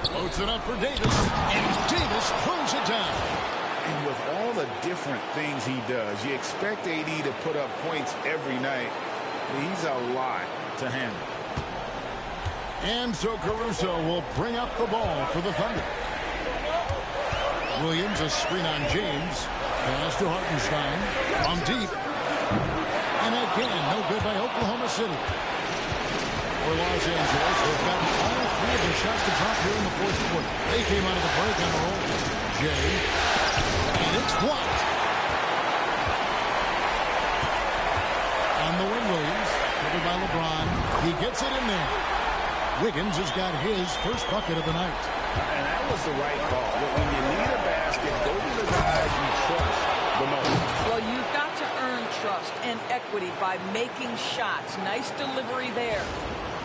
C: Floats it up for Davis. And Davis throws it down.
D: And with all the different things he does, you expect AD to put up points every night. He's a lot to handle.
C: And so Caruso will bring up the ball for the Thunder. Williams, a screen on James. Pass to Hartenstein. From deep. And again, no good by Oklahoma City. For Los Angeles, they've gotten all 3 of their shots to drop here in the fourth quarter. They came out of the break on a roll. Jay. And it's blocked. On the wing, Williams. Covered by LeBron. He gets it in there. Wiggins has got his first bucket of the night.
D: And that was the right call. When you need a basket, go to the guys you trust the most.
E: Well, you've got to earn trust and equity by making shots. Nice delivery there.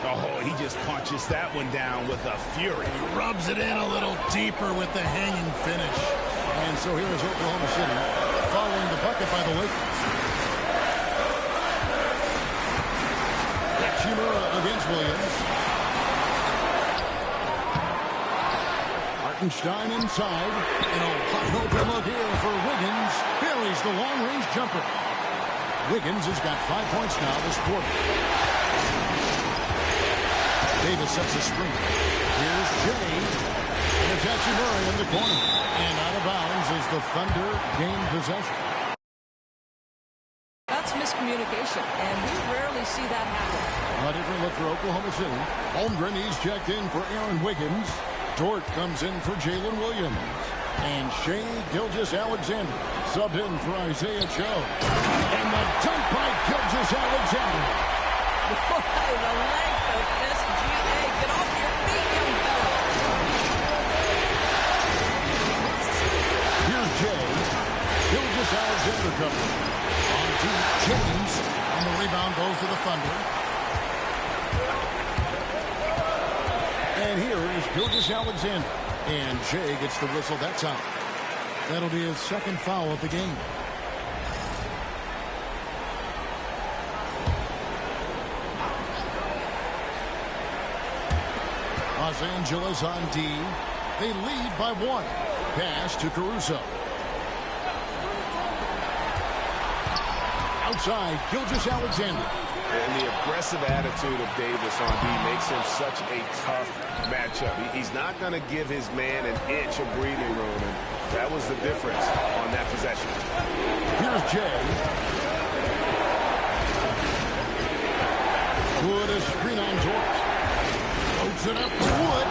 D: Oh, he just punches that one down with a fury.
C: He rubs it in a little deeper with the hanging finish. And so here is Oklahoma City following the bucket by the Lakers. Hachimura against Williams. Hartenstein inside. And a wide open look here for Wiggins. Buries the long-range jumper. Wiggins has got 5 points now this quarter. Davis sets a screen. Here's Jay. And it's Hachimura in the corner. And out of bounds as the Thunder gain possession.
E: That's miscommunication, and we rarely see that happen.
C: A different look for Oklahoma City. Holmgren, he's checked in for Aaron Wiggins. Dort comes in for Jalen Williams. And Shai Gilgeous-Alexander subbed in for Isaiah Joe. And the dunk by Gilgeous-Alexander.
E: Boy, the length of SGA. Get off your feet, young fella.
C: Here's Jay. Gilgeous-Alexander coming. On deep, James. And the rebound goes to the Thunder. And here is Gilgeous-Alexander. And Jay gets the whistle. That's out. That'll be his second foul of the game. Los Angeles on D. They lead by 1. Pass to Caruso. Outside, Gilgeous-Alexander.
G: And the aggressive attitude of Davis on D makes him such a tough matchup. He's not going to give his man an inch of breathing room, and that was the difference on that possession.
C: Here's Jay. Wood, a screen on Dort. Floats it up to Wood,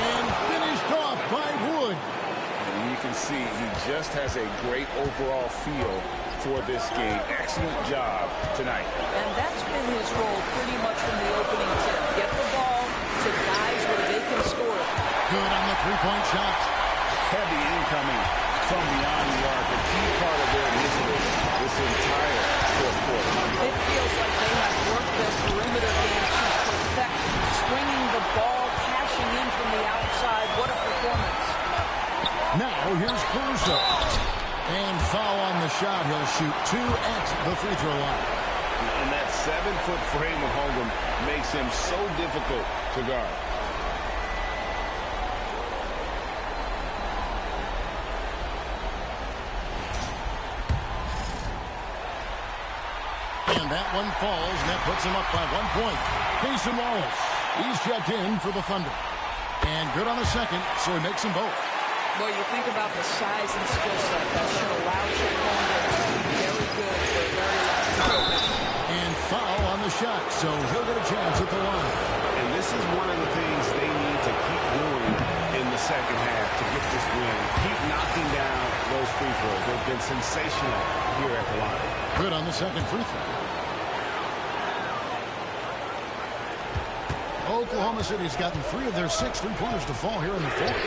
C: and finished off by Wood.
D: And you can see he just has a great overall feel for this game. Excellent job tonight.
E: And that's been his role pretty much from the opening tip. Get the ball to guys where they can score it.
C: Good on the three-point shot.
D: Heavy incoming from beyond the arc. A key part of their initiative this entire fourth quarter.
E: It feels like they have worked their perimeter game to perfect. Swinging the ball, cashing in from the outside. What a performance.
C: Now here's Caruso. And foul on the shot. He'll shoot 2 at the free throw line.
D: And that 7-foot frame of Holmgren makes him so difficult to guard.
C: And that one falls, and that puts him up by 1 point. Cason Wallace, he's checked in for the Thunder. And good on the second, so he makes them both.
E: Well, you think about the size and skill set that should allow Chet Holmgren to be very good for a very long time.
C: And foul on the shot, so he'll get a chance at the line.
G: And this is one of the things they need to keep doing in the second half to get this win. Keep knocking down those free throws. They've been sensational here at the line.
C: Good on the second free throw. Oklahoma City's gotten 3 of their 6 3-pointers to fall here in the fourth.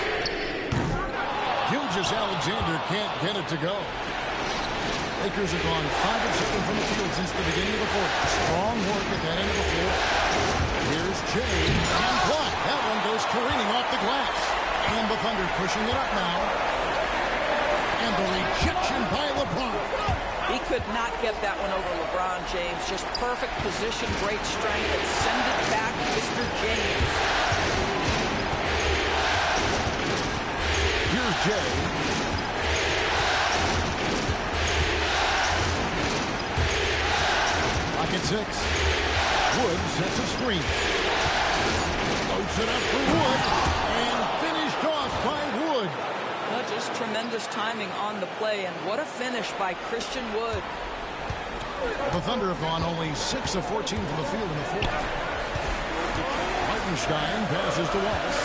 C: Gilgeous-Alexander can't get it to go. Lakers have gone 5 of 7 from the field since the beginning of the fourth. Strong work at that end of the floor. Here's Jay. And block. That one goes careening off the glass. And the Thunder pushing it up now. And the rejection by LeBron.
E: He could not get that one over LeBron James. Just perfect position, great strength, and send it back, Mr. James.
C: Here's Jay. Lock at 6. Wood sets a screen. Floats it up for Wood. And finished off by Wood.
E: Just tremendous timing on the play, and what a finish by Christian Wood.
C: The Thunder have gone only 6 of 14 from the field in the fourth. Hartenstein passes to Wallace.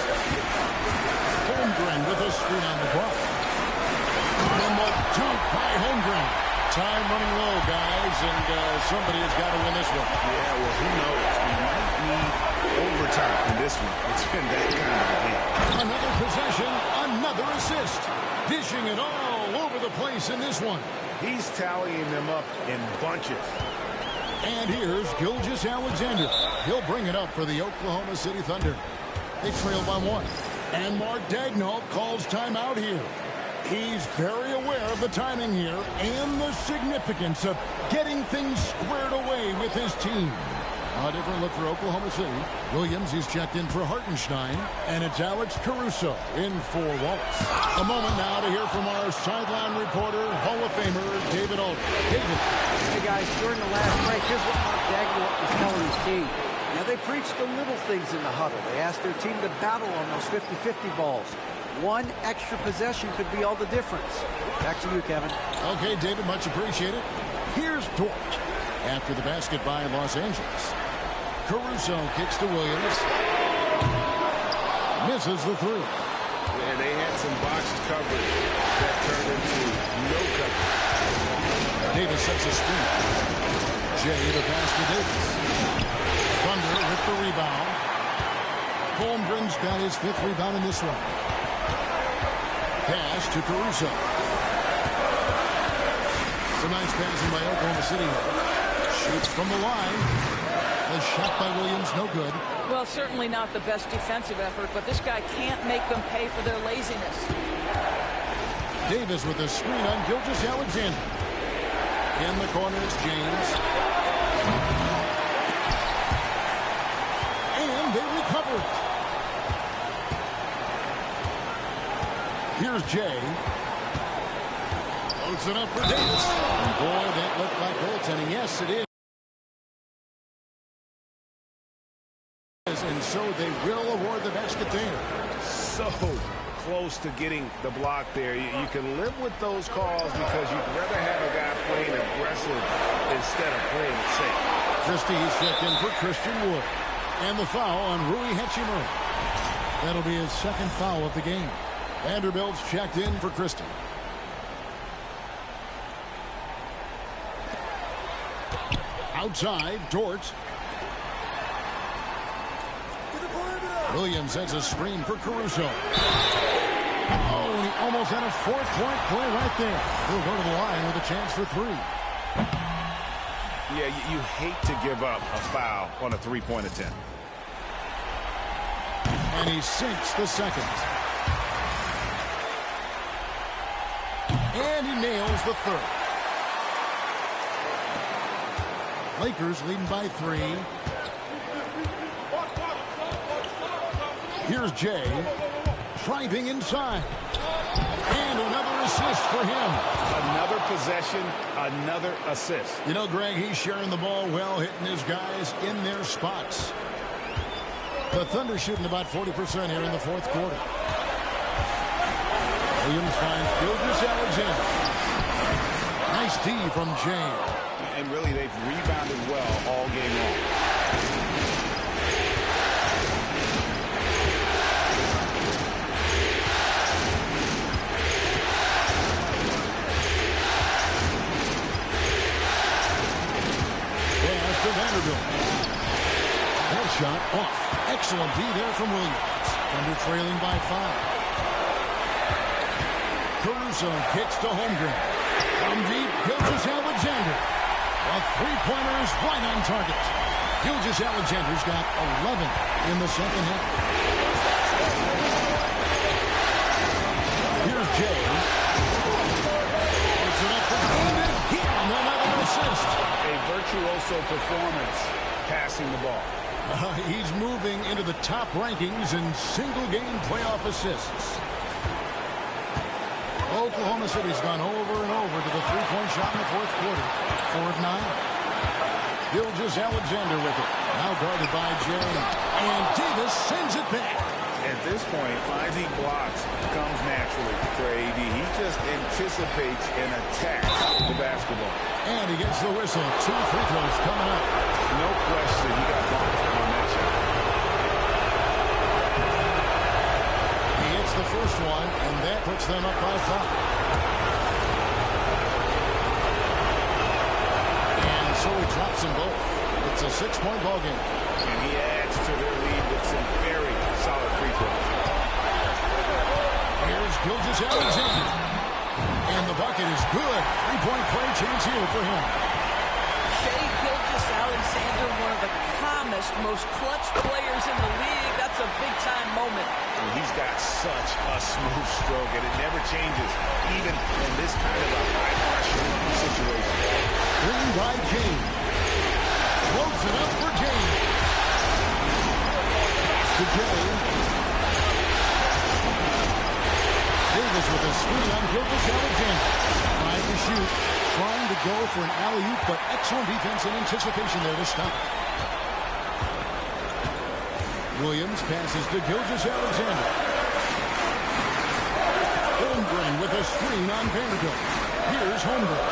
C: Holmgren with a screen on the block. And the dunk by Holmgren. Time running low, guys, and somebody has got to win this one.
G: Yeah, well, who knows? We might need overtime in this one. It's been that kind of a game.
C: Another possession, another assist. Dishing it all over the place in this one.
G: He's tallying them up in bunches.
C: And here's Gilgeous-Alexander. He'll bring it up for the Oklahoma City Thunder. They trail by 1. And Mark Daigneault calls timeout here. He's very aware of the timing here and the significance of getting things squared away with his team. A different look for Oklahoma City. Williams is checked in for Hartenstein, and it's Alex Caruso in for Wallace. A moment now to hear from our sideline reporter, Hall of Famer David Aldridge. David.
F: Hey, guys, during the last break, here's what Mark Daigneault was telling his team. Now, they preached the little things in the huddle. They asked their team to battle on those 50-50 balls. One extra possession could be all the difference. Back to you, Kevin.
C: Okay, David, much appreciated. Here's Dort after the basket by Los Angeles. Caruso kicks to Williams. Misses the 3.
G: And they had some boxed coverage that turned into no coverage.
C: Davis sets a screen. Jay the pass to Davis. Thunder with the rebound. Holmgren's got his 5th rebound in this one. Pass to Caruso. Some nice passing by Oklahoma City. Shoots from the line. A shot by Williams, no good.
E: Well, certainly not the best defensive effort, but this guy can't make them pay for their laziness.
C: Davis with a screen on Gilgeous-Alexander. In the corner, it's James. And they recover it. Here's Jay. Loads it up for Davis. And boy, that looked like goaltending. Yes, it is. And so they will award the basket there.
G: So close to getting the block there. You can live with those calls because you'd rather have a guy playing aggressive instead of playing it safe.
C: Christie is checked in for Christian Wood. And the foul on Rui Hachimura. That'll be his 2nd foul of the game. Vanderbilt's checked in for Christie. Outside, Dort. Williams has a screen for Caruso. Oh, and he almost had a 4-point play right there. He'll go to the line with a chance for 3.
G: Yeah, you hate to give up a foul on a 3-point attempt.
C: And he sinks the 2nd. And he nails the 3rd. Lakers leading by 3. Here's Jay, driving inside. And another assist for him.
G: Another possession, another assist.
C: You know, Greg, he's sharing the ball well, hitting his guys in their spots. The Thunder shooting about 40% here in the 4th quarter. Williams finds Gilgeous-Alexander. Nice D from Jay.
G: And really, they've rebounded well all game long.
C: To Vanderbilt. That shot off. Excellent D there from Williams. Thunder trailing by 5. Caruso kicks to Holmgren. From deep, Gilgeous Alexander. A three-pointer is right on target. Gilgeous Alexander's got 11 in the second half. Here's Jay. Puts it up for Green again. Another assist.
G: A virtuoso performance passing the ball.
C: He's moving into the top rankings in single-game playoff assists. Oklahoma City's gone over and over to the three-point shot in the fourth quarter. 4 of 9. Gilgeous Alexander with it. Now guarded by Jay. And Davis sends it back.
D: At this point, finding blocks comes naturally for AD. He just anticipates and attacks the basketball.
C: And he gets the whistle. 2 free throws coming up.
D: No question he got bumped on that shot.
C: He hits the first one, and that puts them up by 5. And so he drops them both. It's a 6-point ball game.
D: And he adds to their lead with some very solid free throws.
C: Here's Gilgeous Alexander. And the bucket is good. 3-point play chance here for him.
E: Shai Gilgeous-Alexander, one of the calmest, most clutch players in the league. That's a big-time moment.
D: And he's got such a smooth stroke, and it never changes, even in this kind of a high-pressure situation.
C: Green by James. Floats it up for James. To Jay. Davis with a screen on Gilgeous-Alexander. 5 to shoot. Trying to go for an alley-oop, but excellent defense and anticipation there to stop. Williams passes to Gilgeous-Alexander. Holmgren with a screen on Vanderbilt. Here's Holmgren.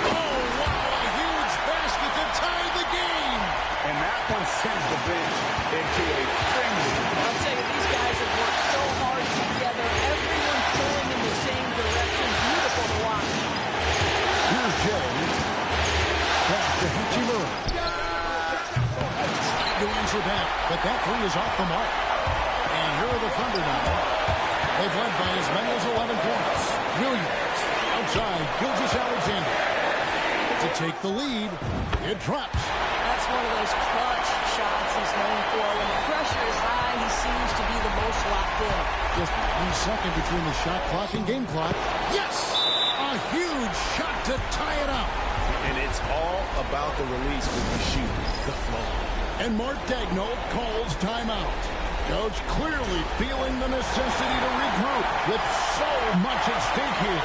C: Oh, wow, a huge basket to tie the game.
D: And that one sends the bench into a frenzy.
E: I'll tell you, these guys have worked so hard together. Everyone pulling in the same direction. Beautiful to watch.
C: Here's Jay. Pass to Hachimura. Trying to answer back, but that three is off the mark. And here are the Thunder now. They've led by as many as 11 points. Williams outside Gilgeous-Alexander to take the lead. It drops.
E: That's one of those clutch shots he's known for. When the pressure is high, he seems to be the most locked in.
C: Just 1 second between the shot clock and game clock. Yes! A huge shot to tie it up.
D: And it's all about the release when you shoot the flow.
C: And Mark Daigneault calls timeout. Coach clearly feeling the necessity to regroup with so much at stake here.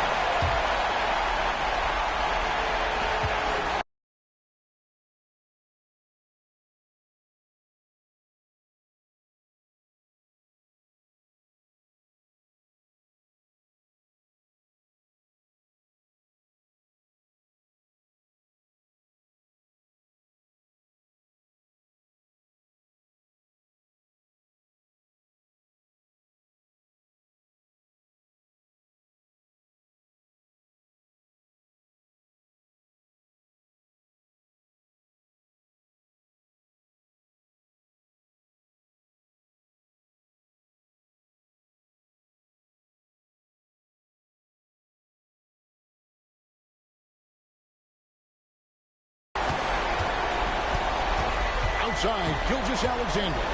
C: Outside, Gilgeous-Alexander.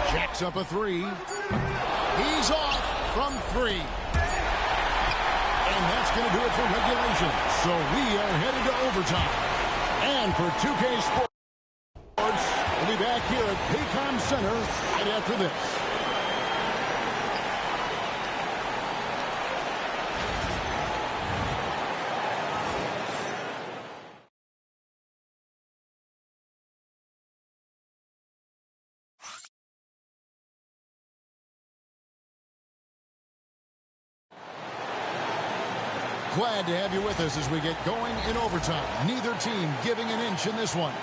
C: Jacks up a three. He's off from 3. And that's going to do it for regulation. So we are headed to overtime. And for 2K Sports, we'll be back here at Paycom Center right after this. Glad to have you with us as we get going in overtime. Neither team giving an inch in this one.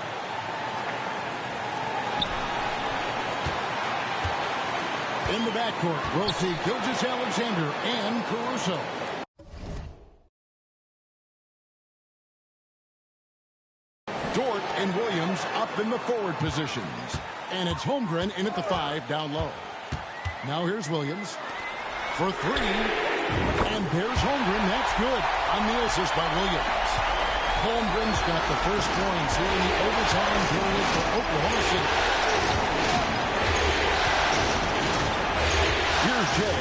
C: In the backcourt, we'll see Gilgeous-Alexander and Caruso. Dort And Williams up in the forward positions. And it's Holmgren in at the 5 down low. Now here's Williams for 3. And there's Holmgren. That's good on the assist by Williams. Holmgren's got the first points here in the overtime period for Oklahoma City. Here's Jay.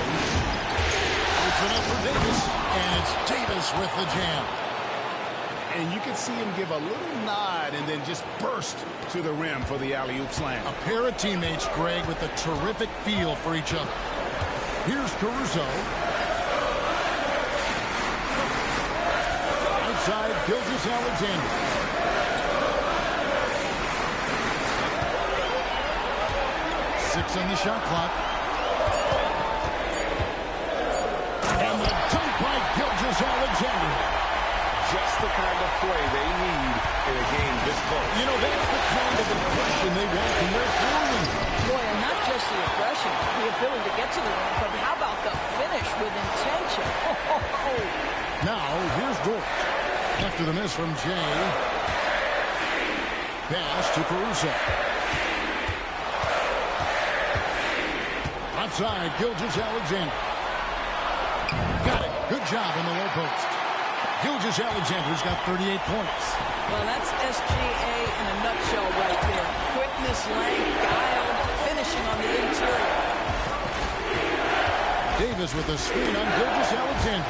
C: Open up for Davis. And it's Davis with the jam.
G: And you can see him give a little nod and then just burst to the rim for the alley-oop slam.
C: A pair of teammates, Greg, with a terrific feel for each other. Here's Caruso. Outside, Gilgeous-Alexander. Six on the shot clock. And the dunk by Gilgeous-Alexander.
G: Just the kind of play they need in a game this close.
C: You know, that's the kind of aggression they want from their forward.
E: Boy, and not just the aggression, the ability to get to the rim, but how about the finish with intention?
C: Now, here's Dort. After the miss from Jay. Pass to Caruso. Outside, Gilgeous-Alexander. Got it. Good job on the low post. Gilgeous-Alexander's got 38 points.
E: Well, that's SGA in a nutshell right there. Quickness, length, guile, finishing on the interior.
C: Davis with a screen on Gilgeous-Alexander.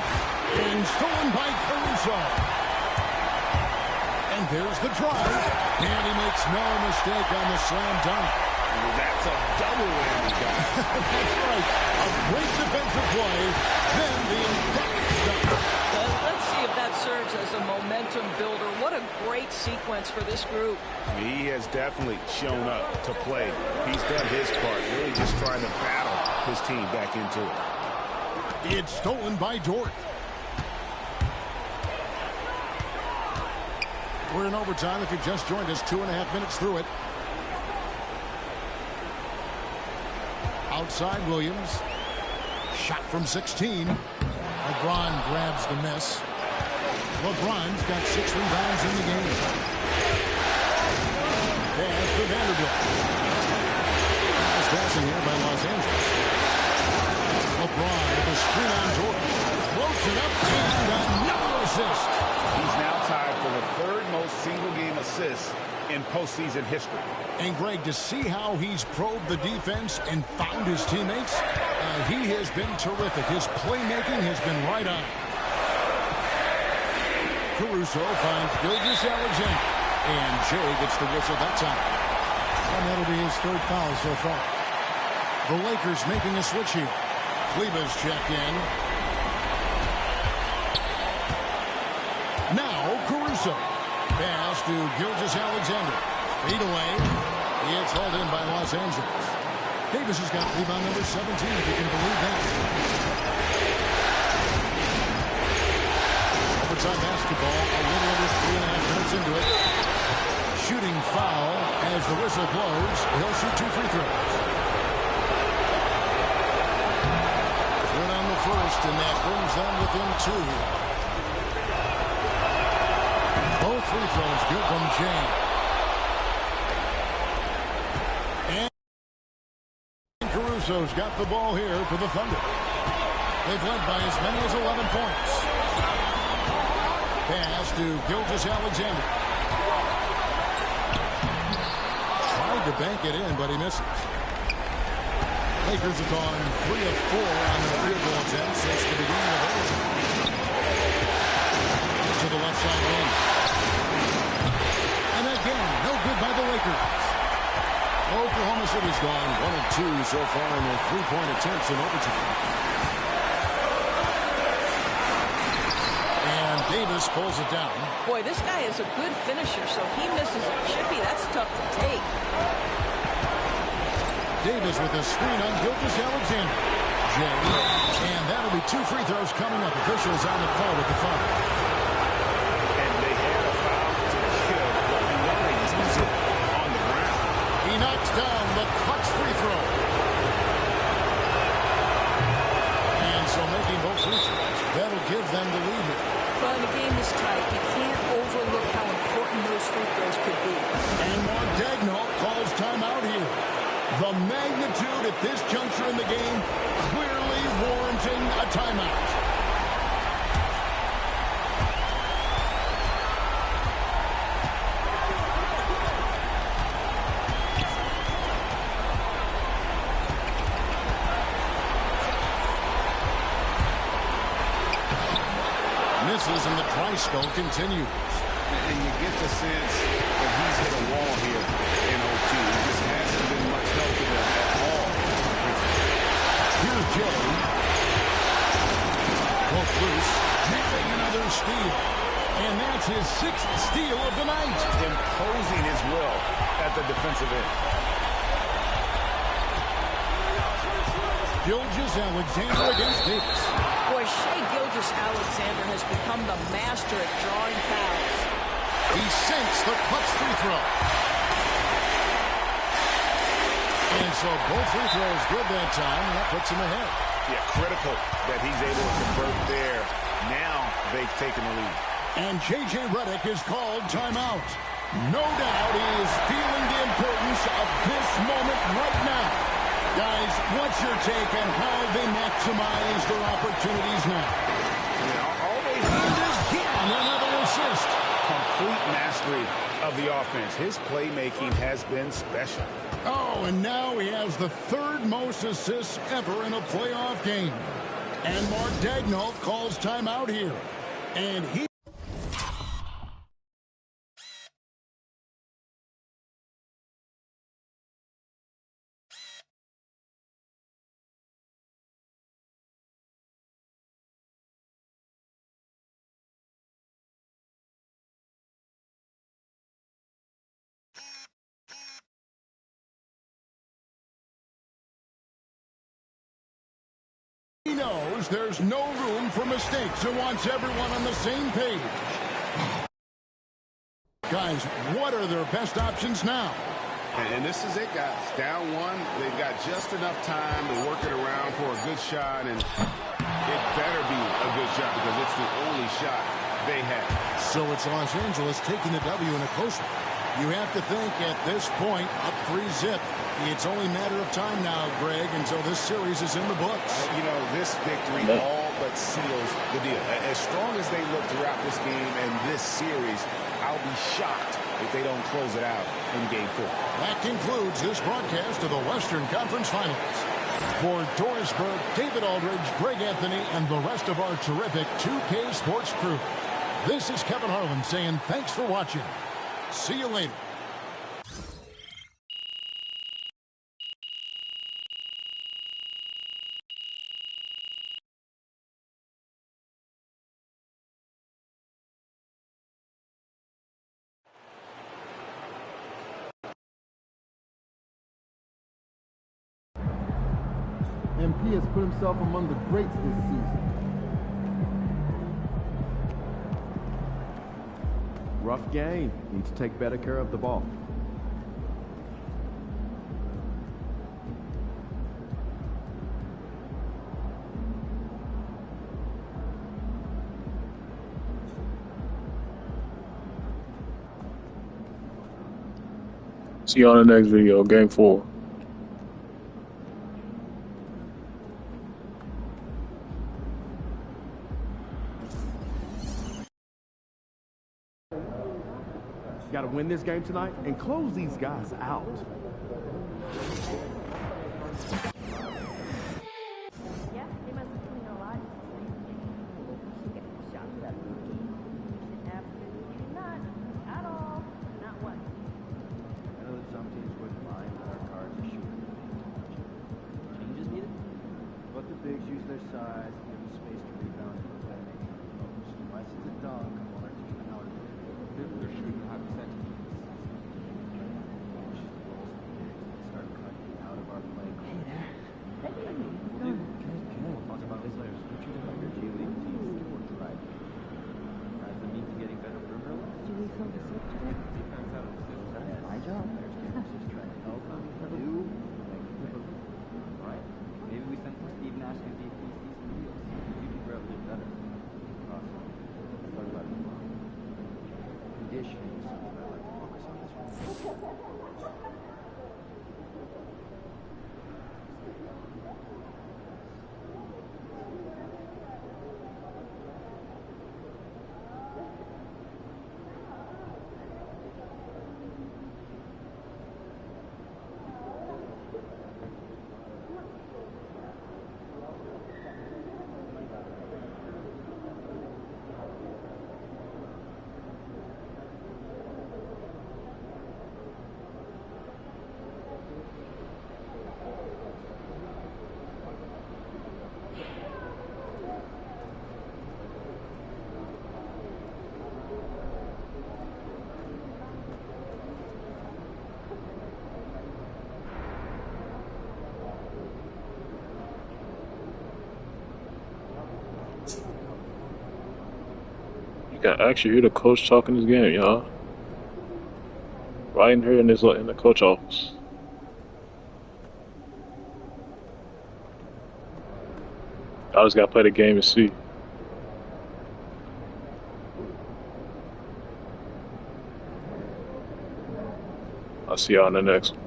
C: And stolen by Caruso. And there's the drive. And he makes no mistake on the slam dunk.
G: That's a double whammy, guys.
C: That's right. A great defensive play. Then the emphatic dunk.
E: Let's see if that serves as a momentum builder. What a great sequence for this group.
G: He has definitely shown up to play. He's done his part, really just trying to battle his team back into it.
C: It's stolen by Dort. We're in overtime. If you just joined us, 2.5 minutes through it. Outside Williams. Shot from 16. LeBron grabs the miss. LeBron's got 6 rebounds in the game. Pass to Vanderbilt. Nice passing here by Los Angeles. LeBron with a screen on Dort. Floats it up and another assist.
G: He's now tied for the 3rd most single-game assists in postseason history.
C: And Greg, to see how he's probed the defense and found his teammates, he has been terrific. His playmaking has been right on. Caruso finds Gilgeous-Alexander. And Jay gets the whistle that time. And that'll be his 3rd foul so far. The Lakers making a switch here. Kleber's checked in. Now Caruso. Pass to Gilgeous-Alexander. Feed away. It's hauled in by Los Angeles. Davis has got rebound number 17, if you can believe that. Overtime basketball, a little over 3.5 minutes into it. Shooting foul as the whistle blows. He'll shoot 2 free throws. Good on the first, and that brings them within 2. Both free throws good from James. Caruso's got the ball here for the Thunder. They've led by as many as 11 points. Pass to Gilgeous-Alexander. Tried to bank it in, but he misses. Lakers have gone 3 of 4 on their field goal attempts since the beginning of overtime. To the left side wing. And again, no good by the Lakers. Oklahoma City's gone 1 of 2 so far in their 3-point attempts in overtime. And Davis pulls it down.
E: Boy, this guy is a good finisher, so he misses a chippy. That's tough to take.
C: Davis with a screen on Gilgeous-Alexander. Jay. And that'll be 2 free throws coming up. Officials on the call with the foul.
G: And they had a foul to kill, but he wanted to use it on the ground.
C: He knocks down the clutch free throw. And so making both free throws, that'll give them the lead here.
E: Well, in a game this tight, you can't overlook how important those free throws could be.
C: at this juncture in the game, clearly warranting a timeout. Misses and the dry spell continues.
G: And you get the sense that he's hit a wall here in OT. It just hasn't been much help to them at all.
C: Here's Jay. Broke loose, napping another steal. And that's his 6th steal of the night.
G: Imposing his will at the defensive end.
C: Gilgeous-Alexander against Davis.
E: Boy, Shai Gilgeous-Alexander has become the master at drawing fouls.
C: He sinks the clutch free throw. And so both free throws good that time, and that puts him ahead.
G: Yeah, critical that he's able to convert there. Now they've taken the lead.
C: And J.J. Redick is called timeout. No doubt he is feeling the importance of this moment right now. Guys, what's your take on how they maximize their opportunities now? And again, another assist.
G: Complete mastery of the offense. His playmaking has been special.
C: Oh, and now he has the 3rd most assists ever in a playoff game. And Mark Daigneault calls timeout here. And he... He knows there's no room for mistakes and wants everyone on the same page. Guys, what are their best options now?
G: And this is it, guys. Down one, they've got just enough time to work it around for a good shot, and it better be a good shot because it's the only shot they have.
C: So it's Los Angeles taking the W in a close one. You have to think at this point, up 3-zip. It's only a matter of time now, Greg, until this series is in the books.
G: You know, this victory all but seals the deal. As strong as they look throughout this game and this series, I'll be shocked if they don't close it out in Game 4.
C: That concludes this broadcast of the Western Conference Finals. For Doris Burke, David Aldridge, Greg Anthony, and the rest of our terrific 2K Sports crew, this is Kevin Harlan saying thanks for watching. See you later.
K: MP has put himself among the greats this season. Rough game. Needs to take better care of the ball.
A: See you on the next video, Game 4.
K: Got to win this game tonight and close these guys out.
L: Yeah, they must be doing a lot. Getting shots at me. Absolutely not. At all. Not one.
K: I know that some teams wouldn't mind that our cards are shooting. Changes needed? Let the bigs use their size and give them space to rebound and put that in the post. Unless it's a dunk while our team out. They're shooting high percentages. Start cutting out of our play. Hey there. We'll talk about this later. Switch to the G League teams to work right. As the means of getting better perimeter looks.
L: Do we come to switch today?
K: Defense out of the system. That's my job. There's just trying to help them do. Right? Maybe we send some Steve Nash and DP season deals. You can grab it better. Awesome. Let's talk about it tomorrow. Conditioning is something I like to focus on this one.
A: You can actually hear the coach talking this game, y'all. Right in here in the coach office. I just gotta play the game and see. I'll see y'all in the next one.